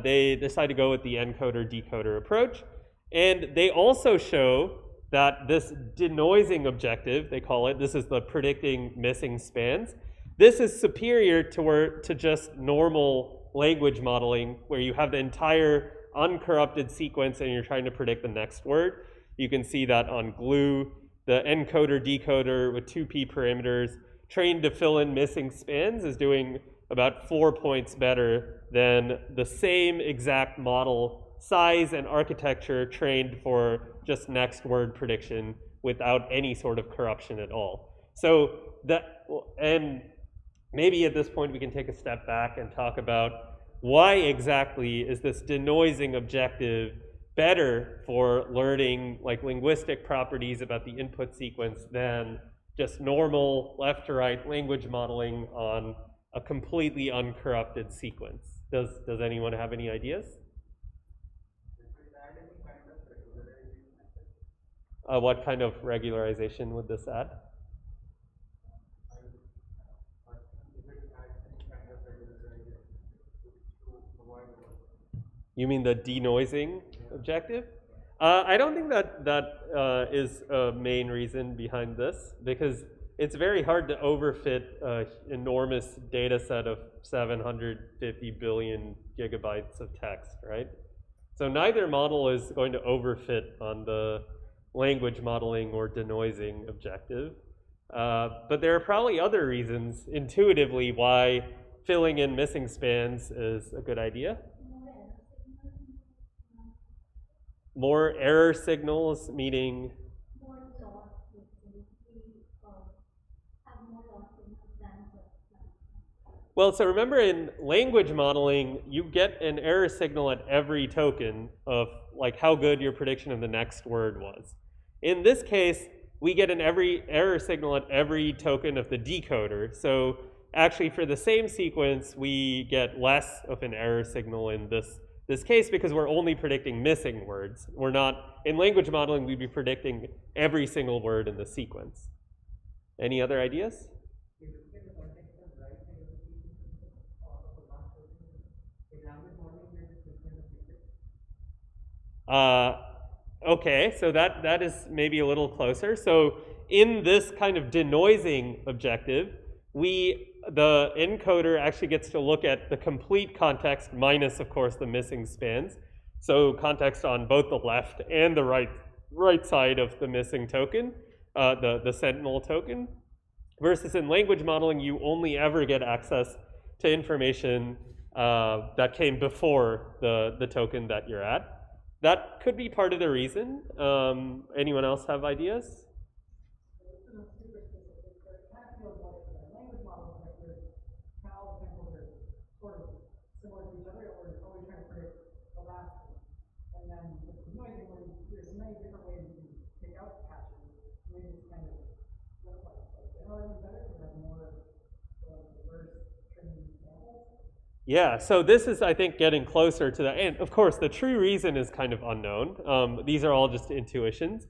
they decide to go with the encoder-decoder approach. And they also show that this denoising objective, they call it, this is the predicting missing spans, this is superior to just normal language modeling where you have the entire uncorrupted sequence and you're trying to predict the next word. You can see that on glue, the encoder-decoder with 2p parameters trained to fill in missing spans is doing about 4 points better than the same exact model size and architecture trained for just next word prediction without any sort of corruption at all. So that, and maybe at this point we can take a step back and talk about why exactly is this denoising objective better for learning like linguistic properties about the input sequence than just normal left to right language modeling on a completely uncorrupted sequence. Does anyone have any ideas? What kind of regularization would this add? You mean the denoising objective? I don't think that is a main reason behind this, because it's very hard to overfit an enormous data set of 750 billion gigabytes of text, right? So neither model is going to overfit on the language modeling or denoising objective. But there are probably other reasons intuitively why filling in missing spans is a good idea. More error signals, meaning? Well, so remember in language modeling, you get an error signal at every token of like how good your prediction of the next word was. In this case, we get an error signal at every token of the decoder. So actually for the same sequence, we get less of an error signal in this case because we're only predicting missing words. We're not, in language modeling, we'd be predicting every single word in the sequence. Any other ideas? Okay, so that is maybe a little closer. So in this kind of denoising objective, the encoder actually gets to look at the complete context minus, of course, the missing spans. So context on both the left and the right side of the missing token, the sentinel token. Versus in language modeling, you only ever get access to information that came before the token that you're at. That could be part of the reason. Anyone else have ideas? Yeah, so this is, I think, getting closer to that. And of course, the true reason is kind of unknown. These are all just intuitions.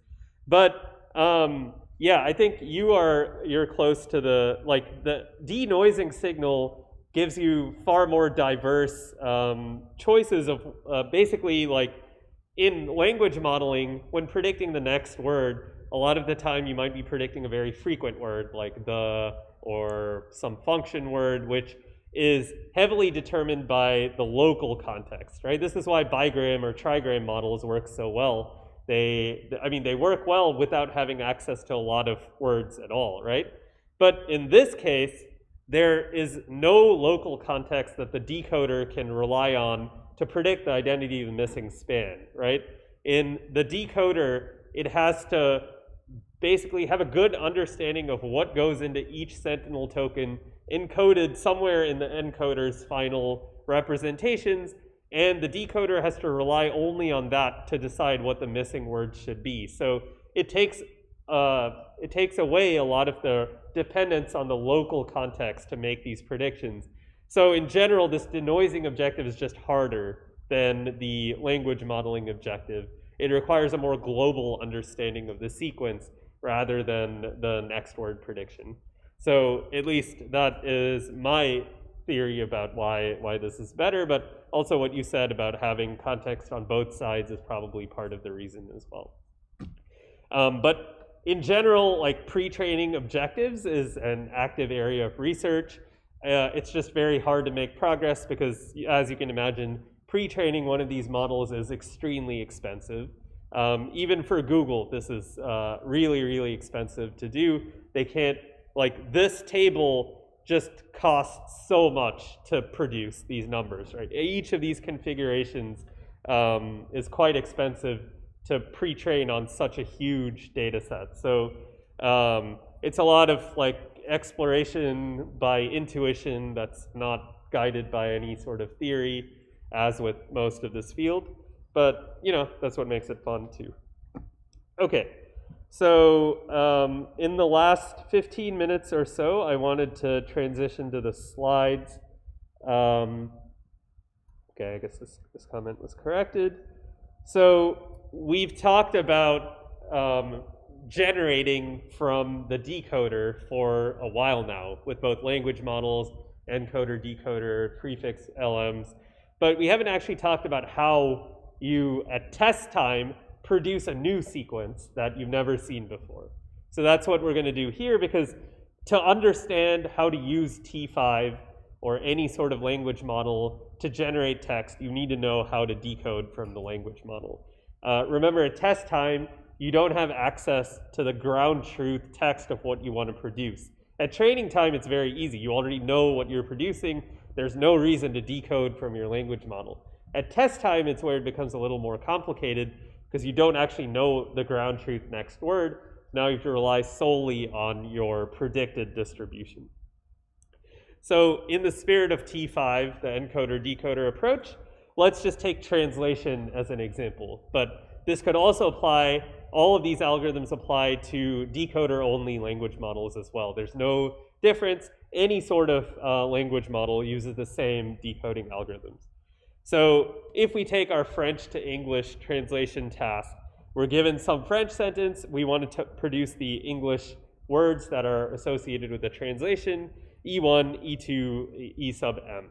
But yeah, I think you're close to the denoising signal gives you far more diverse choices of basically like in language modeling, when predicting the next word, a lot of the time you might be predicting a very frequent word like the or some function word, which is heavily determined by the local context, right? This is why bigram or trigram models work so well. They work well without having access to a lot of words at all, right? But in this case, there is no local context that the decoder can rely on to predict the identity of the missing span, right? In the decoder, it has to basically have a good understanding of what goes into each sentinel token encoded somewhere in the encoder's final representations, and the decoder has to rely only on that to decide what the missing word should be. So it takes away a lot of the dependence on the local context to make these predictions. So in general, this denoising objective is just harder than the language modeling objective. It requires a more global understanding of the sequence rather than the next word prediction. So at least that is my theory about why this is better, but also what you said about having context on both sides is probably part of the reason as well. But in general, like pre-training objectives is an active area of research. It's just very hard to make progress because, as you can imagine, pre-training one of these models is extremely expensive. Even for Google, this is really, really expensive to do. They can't, like this table just costs so much to produce these numbers, right? Each of these configurations is quite expensive to pre-train on such a huge data set. So it's a lot of like exploration by intuition that's not guided by any sort of theory, as with most of this field. But, you know, that's what makes it fun too. Okay, so in the last 15 minutes or so, I wanted to transition to the slides. Okay, I guess this comment was corrected. So we've talked about generating from the decoder for a while now with both language models, encoder, decoder, prefix LMs, but we haven't actually talked about how you, at test time, produce a new sequence that you've never seen before. So that's what we're going to do here, because to understand how to use T5 or any sort of language model to generate text, you need to know how to decode from the language model. Remember, at test time, you don't have access to the ground truth text of what you want to produce. At training time, it's very easy. You already know what you're producing. There's no reason to decode from your language model. At test time, it's where it becomes a little more complicated because you don't actually know the ground truth next word. Now you have to rely solely on your predicted distribution. So in the spirit of T5, the encoder-decoder approach, let's just take translation as an example. But this could also apply, all of these algorithms apply to decoder-only language models as well. There's no difference. Any sort of language model uses the same decoding algorithms. So if we take our French to English translation task, we're given some French sentence. We want to produce the English words that are associated with the translation, E1, E2, E sub M.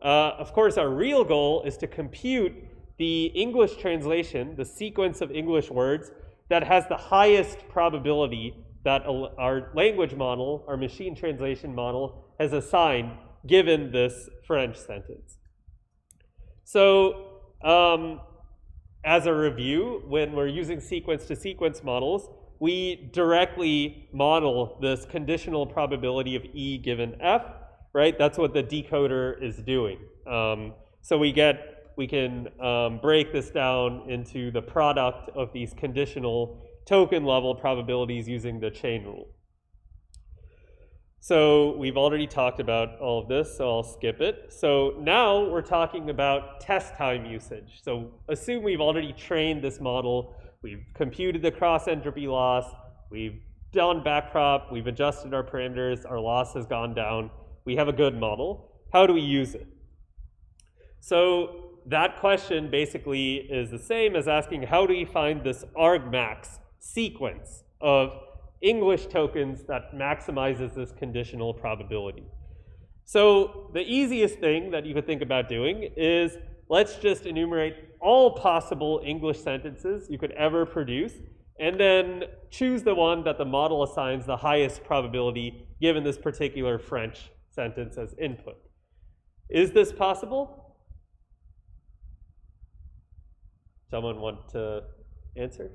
Of course, our real goal is to compute the English translation, the sequence of English words that has the highest probability that our language model, our machine translation model, has assigned given this French sentence. So as a review, when we're using sequence-to-sequence models, we directly model this conditional probability of E given F, right? That's what the decoder is doing. So we can break this down into the product of these conditional token level probabilities using the chain rule. So we've already talked about all of this, so I'll skip it. So now we're talking about test time usage. So assume we've already trained this model, we've computed the cross entropy loss, we've done backprop, we've adjusted our parameters, our loss has gone down, we have a good model. How do we use it? So that question basically is the same as asking how do we find this argmax sequence of English tokens that maximizes this conditional probability. So the easiest thing that you could think about doing is let's just enumerate all possible English sentences you could ever produce and then choose the one that the model assigns the highest probability given this particular French sentence as input. Is this possible? Someone want to answer?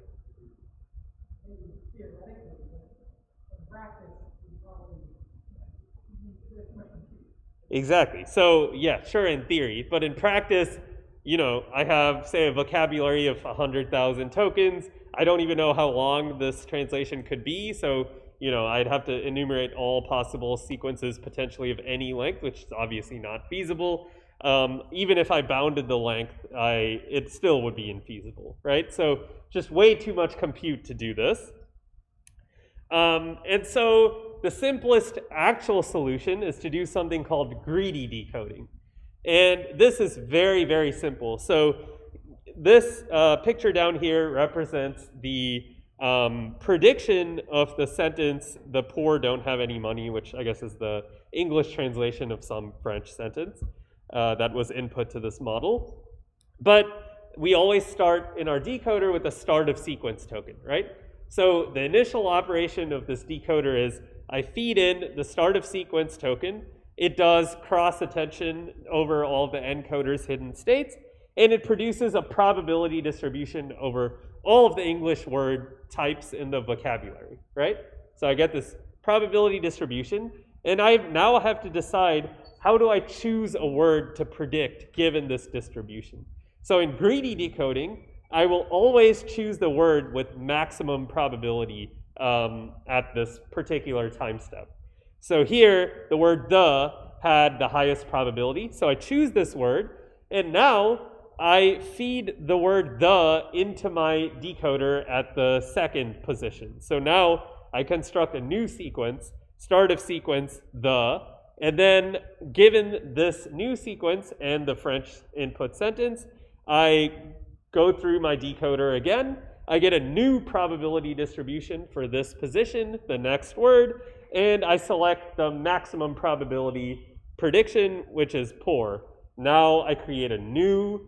Exactly. So yeah, sure in theory, but in practice, you know, I have, say, a vocabulary of 100,000 tokens. I don't even know how long this translation could be, so you know, I'd have to enumerate all possible sequences potentially of any length, which is obviously not feasible. Even if I bounded the length, it still would be infeasible, right? So just way too much compute to do this. And so the simplest actual solution is to do something called greedy decoding. And this is very, very simple. So this picture down here represents the prediction of the sentence, the poor don't have any money, which I guess is the English translation of some French sentence that was input to this model. But we always start in our decoder with a start of sequence token, right? So the initial operation of this decoder is I feed in the start of sequence token. It does cross attention over all the encoder's hidden states, and it produces a probability distribution over all of the English word types in the vocabulary, right? So I get this probability distribution, and I now have to decide how do I choose a word to predict given this distribution. So in greedy decoding, I will always choose the word with maximum probability at this particular time step. So here, the word the had the highest probability, so I choose this word, and now I feed the word the into my decoder at the second position. So now I construct a new sequence, start of sequence the, and then given this new sequence and the French input sentence, I go through my decoder again. I get a new probability distribution for this position, the next word, and I select the maximum probability prediction, which is poor. Now I create a new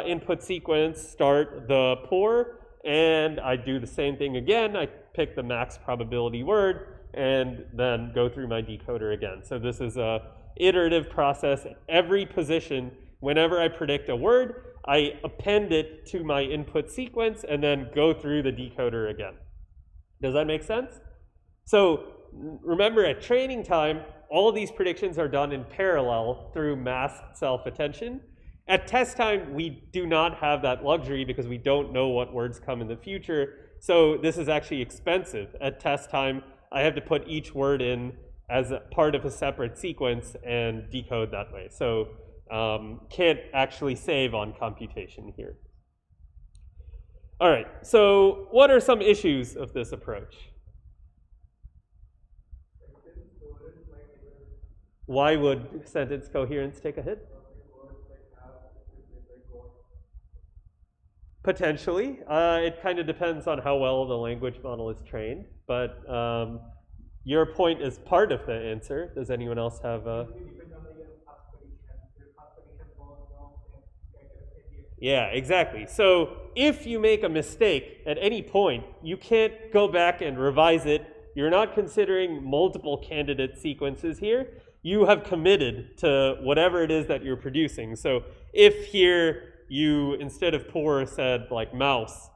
input sequence, start the poor, and I do the same thing again. I pick the max probability word and then go through my decoder again. So this is a iterative process. At every position, whenever I predict a word, I append it to my input sequence and then go through the decoder again. Does that make sense? So remember, at training time, all these predictions are done in parallel through masked self-attention. At test time, we do not have that luxury because we don't know what words come in the future. So this is actually expensive. At test time, I have to put each word in as a part of a separate sequence and decode that way. So can't actually save on computation here. All right, so what are some issues of this approach? Why would sentence coherence take a hit? Potentially. It kind of depends on how well the language model is trained, but your point is part of the answer. Does anyone else have a... Yeah, exactly. So if you make a mistake at any point, you can't go back and revise it. You're not considering multiple candidate sequences here. You have committed to whatever it is that you're producing. So if here you, instead of poor, said like mouse,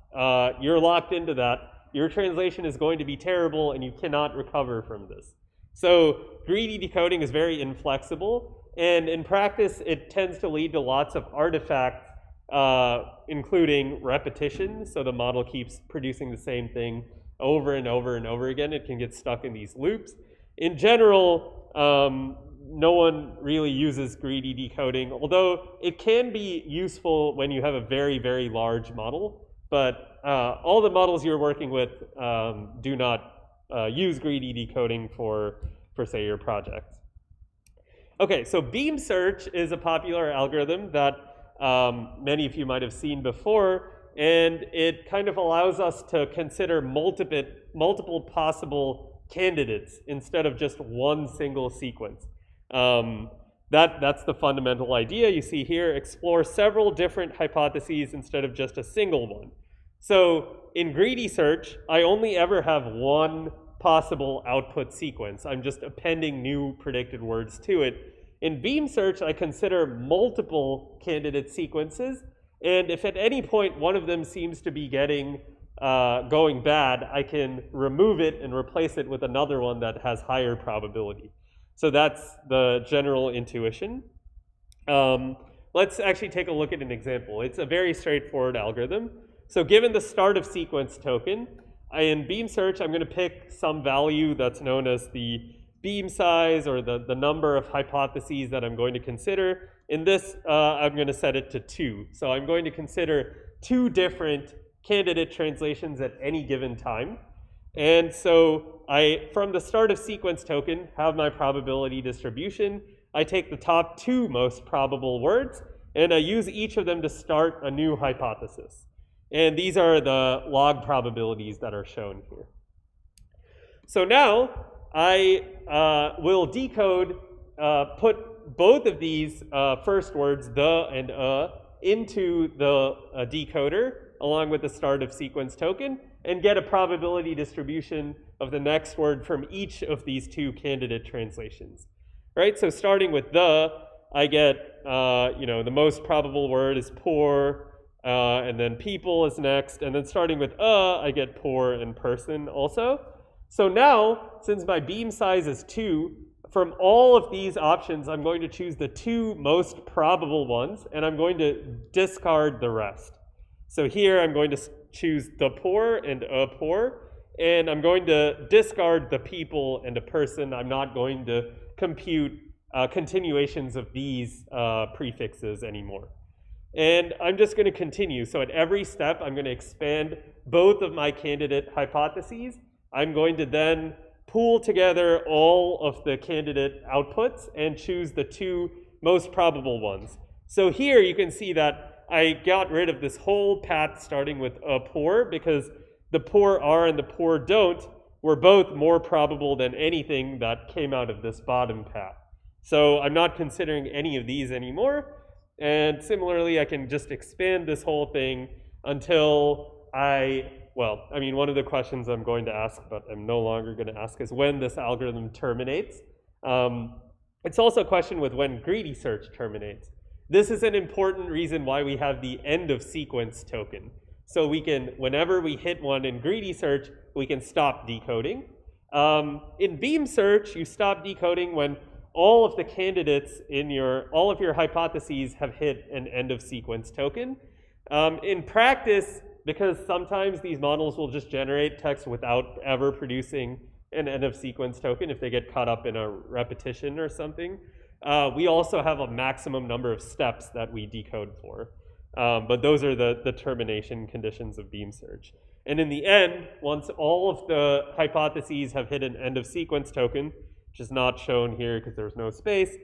you're locked into that. Your translation is going to be terrible and you cannot recover from this. So greedy decoding is very inflexible, and in practice it tends to lead to lots of artifacts, including repetition. So the model keeps producing the same thing over and over and over again. It can get stuck in these loops. In general, no one really uses greedy decoding, although it can be useful when you have a very, very large model. But all the models you're working with do not use greedy decoding for say, your projects. Okay, so beam search is a popular algorithm that many of you might have seen before, and it kind of allows us to consider multiple possible candidates instead of just one single sequence. That's the fundamental idea. You see here, explore several different hypotheses instead of just a single one. So in greedy search, I only ever have one possible output sequence. I'm just appending new predicted words to it. In beam search, I consider multiple candidate sequences, and if at any point one of them seems to be going bad, I can remove it and replace it with another one that has higher probability. So that's the general intuition. Let's actually take a look at an example. It's a very straightforward algorithm. So given the start of sequence token, in beam search, I'm going to pick some value that's known as the beam size, or the number of hypotheses that I'm going to consider. In this, I'm going to set it to 2. So I'm going to consider 2 different candidate translations at any given time. And so from the start of sequence token, have my probability distribution. I take the top 2 most probable words, and I use each of them to start a new hypothesis. And these are the log probabilities that are shown here. So now I will decode, put both of these first words, the and into the decoder along with the start of sequence token, and get a probability distribution of the next word from each of these 2 candidate translations. Right? So starting with the, I get the most probable word is poor, and then people is next, and then starting with I get poor and person also. So now, since my beam size is 2, from all of these options, I'm going to choose the 2 most probable ones, and I'm going to discard the rest. So here I'm going to choose the poor and a poor, and I'm going to discard the people and a person. I'm not going to compute continuations of these prefixes anymore. And I'm just going to continue. So at every step, I'm going to expand both of my candidate hypotheses. I'm going to then pool together all of the candidate outputs and choose the 2 most probable ones. So here you can see that I got rid of this whole path starting with a poor, because the poor are and the poor don't were both more probable than anything that came out of this bottom path. So I'm not considering any of these anymore. And similarly, I can just expand this whole thing until one of the questions I'm going to ask, but I'm no longer going to ask, is when this algorithm terminates. It's also a question with when greedy search terminates. This is an important reason why we have the end of sequence token. So we can, whenever we hit one in greedy search, we can stop decoding. In beam search, you stop decoding when all of the candidates in all of your hypotheses have hit an end of sequence token. In practice, because sometimes these models will just generate text without ever producing an end of sequence token if they get caught up in a repetition or something. We also have a maximum number of steps that we decode for. But those are the termination conditions of beam search. And in the end, once all of the hypotheses have hit an end of sequence token, which is not shown here because there's no space,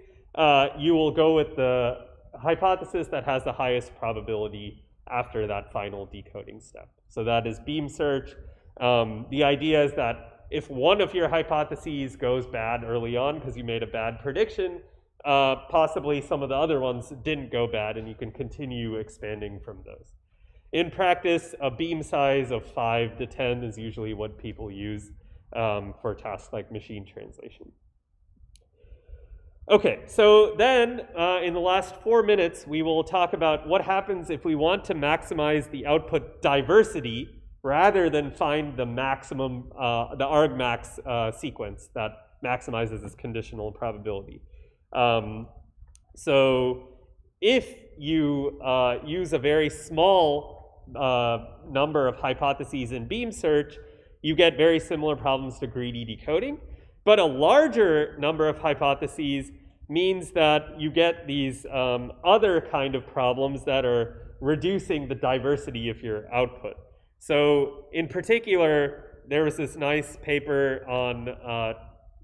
you will go with the hypothesis that has the highest probability after that final decoding step. So that is beam search. The idea is that if one of your hypotheses goes bad early on because you made a bad prediction, possibly some of the other ones didn't go bad, and you can continue expanding from those. In practice, a beam size of 5 to 10 is usually what people use for tasks like machine translation. Okay, so then in the last 4 minutes, we will talk about what happens if we want to maximize the output diversity rather than find the maximum, the argmax sequence that maximizes this conditional probability. So if you use a very small number of hypotheses in beam search, you get very similar problems to greedy decoding. But a larger number of hypotheses means that you get these other kind of problems that are reducing the diversity of your output. So in particular, there was this nice paper on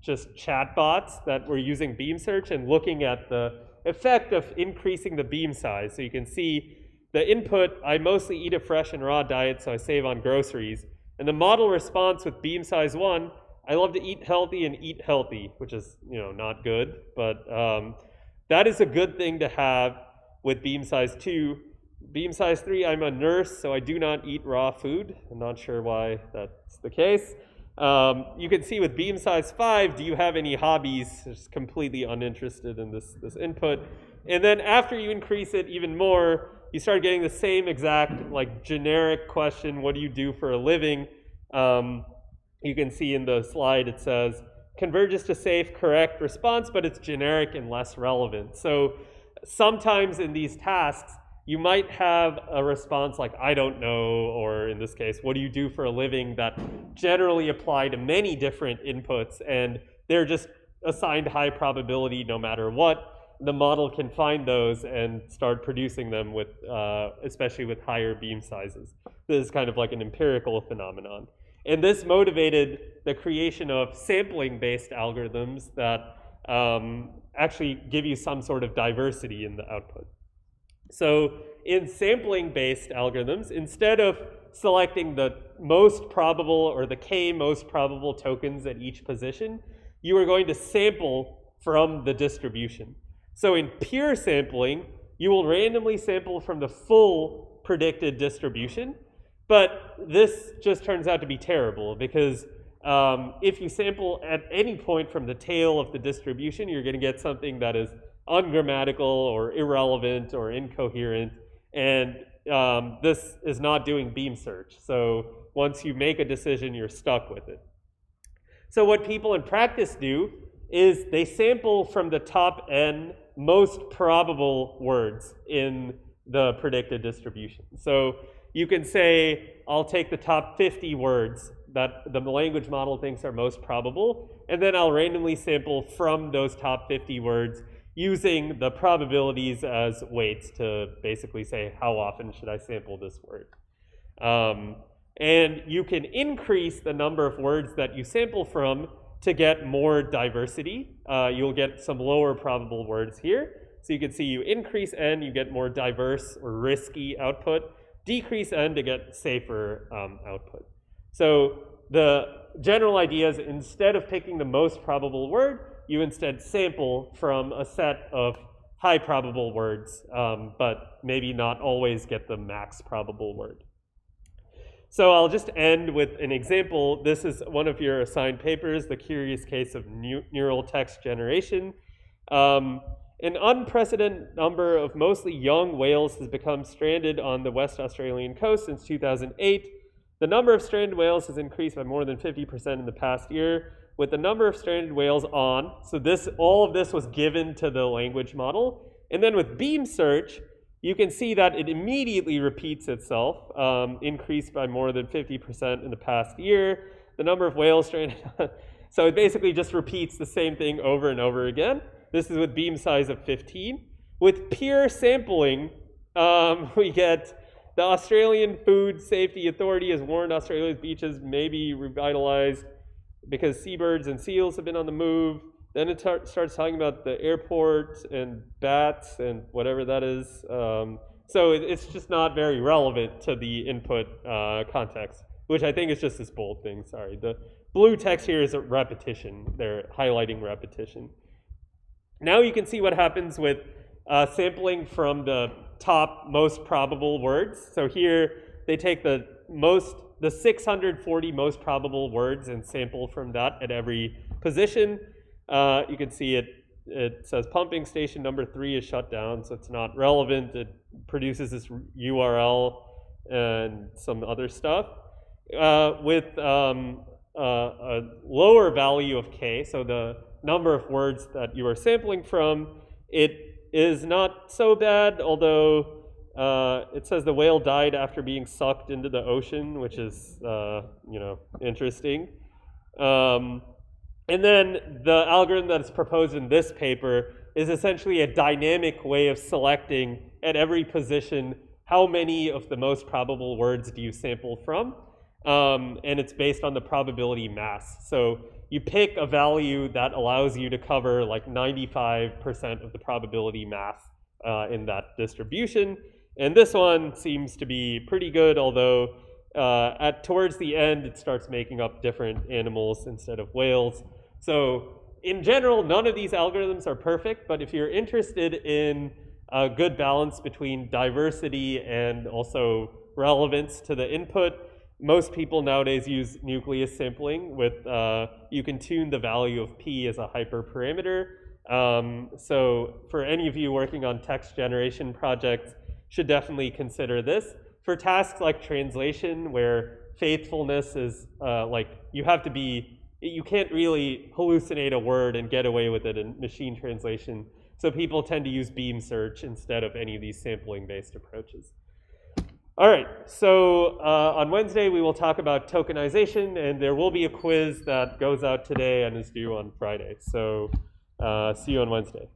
just chatbots that were using beam search and looking at the effect of increasing the beam size. So you can see the input, I mostly eat a fresh and raw diet, so I save on groceries. And the model response with beam size 1, I love to eat healthy and eat healthy, which is, not good, but that is a good thing to have with beam size 2. Beam size 3, I'm a nurse, so I do not eat raw food. I'm not sure why that's the case. You can see with beam size 5, do you have any hobbies? Just completely uninterested in this input. And then after you increase it even more, you start getting the same exact generic question, what do you do for a living? You can see in the slide it says, converges to safe, correct response, but it's generic and less relevant. So sometimes in these tasks, you might have a response like, I don't know, or in this case, what do you do for a living, that generally apply to many different inputs, and they're just assigned high probability no matter what. The model can find those and start producing them with, especially with higher beam sizes. This is kind of like an empirical phenomenon. And this motivated the creation of sampling-based algorithms that actually give you some sort of diversity in the output. So in sampling-based algorithms, instead of selecting the most probable or the k most probable tokens at each position, you are going to sample from the distribution. So in pure sampling, you will randomly sample from the full predicted distribution, but this just turns out to be terrible because if you sample at any point from the tail of the distribution, you're going to get something that is ungrammatical or irrelevant or incoherent, and this is not doing beam search. So once you make a decision, you're stuck with it. So what people in practice do is they sample from the top n most probable words in the predicted distribution. So you can say, I'll take the top 50 words that the language model thinks are most probable, and then I'll randomly sample from those top 50 words using the probabilities as weights to basically say, how often should I sample this word? And you can increase the number of words that you sample from to get more diversity. You'll get some lower probable words here. So you can see you increase n, you get more diverse or risky output. Decrease n to get safer output. So the general idea is instead of picking the most probable word, you instead sample from a set of high probable words, but maybe not always get the max probable word. So I'll just end with an example. This is one of your assigned papers, the curious case of neural text generation. An unprecedented number of mostly young whales has become stranded on the West Australian coast since 2008. The number of stranded whales has increased by more than 50% in the past year, with the number of stranded whales on. So all of this was given to the language model. And then with beam search, you can see that it immediately repeats itself, increased by more than 50% in the past year. The number of whales stranded So it basically just repeats the same thing over and over again. This is with beam size of 15. With pure sampling, we get the Australian Food Safety Authority has warned Australia's beaches may be revitalized because seabirds and seals have been on the move. Then it starts talking about the airport and bats and whatever that is. So it's just not very relevant to the input context, which I think is just this bold thing, sorry. The blue text here is a repetition. They're highlighting repetition. Now you can see what happens with sampling from the top most probable words. So here they take the 640 most probable words and sample from that at every position. You can see it says pumping station number 3 is shut down, so it's not relevant. It produces this URL and some other stuff. With a lower value of k, so the number of words that you are sampling from, it is not so bad, although it says the whale died after being sucked into the ocean, which is, interesting. And then the algorithm that is proposed in this paper is essentially a dynamic way of selecting at every position how many of the most probable words do you sample from. And it's based on the probability mass. So you pick a value that allows you to cover like 95% of the probability mass in that distribution. And this one seems to be pretty good, although towards the end it starts making up different animals instead of whales. So in general, none of these algorithms are perfect, but if you're interested in a good balance between diversity and also relevance to the input, most people nowadays use nucleus sampling with, you can tune the value of p as a hyperparameter. So for any of you working on text generation projects, should definitely consider this. For tasks like translation, where faithfulness is you can't really hallucinate a word and get away with it in machine translation. So people tend to use beam search instead of any of these sampling-based approaches. All right, so on Wednesday we will talk about tokenization, and there will be a quiz that goes out today and is due on Friday. So see you on Wednesday.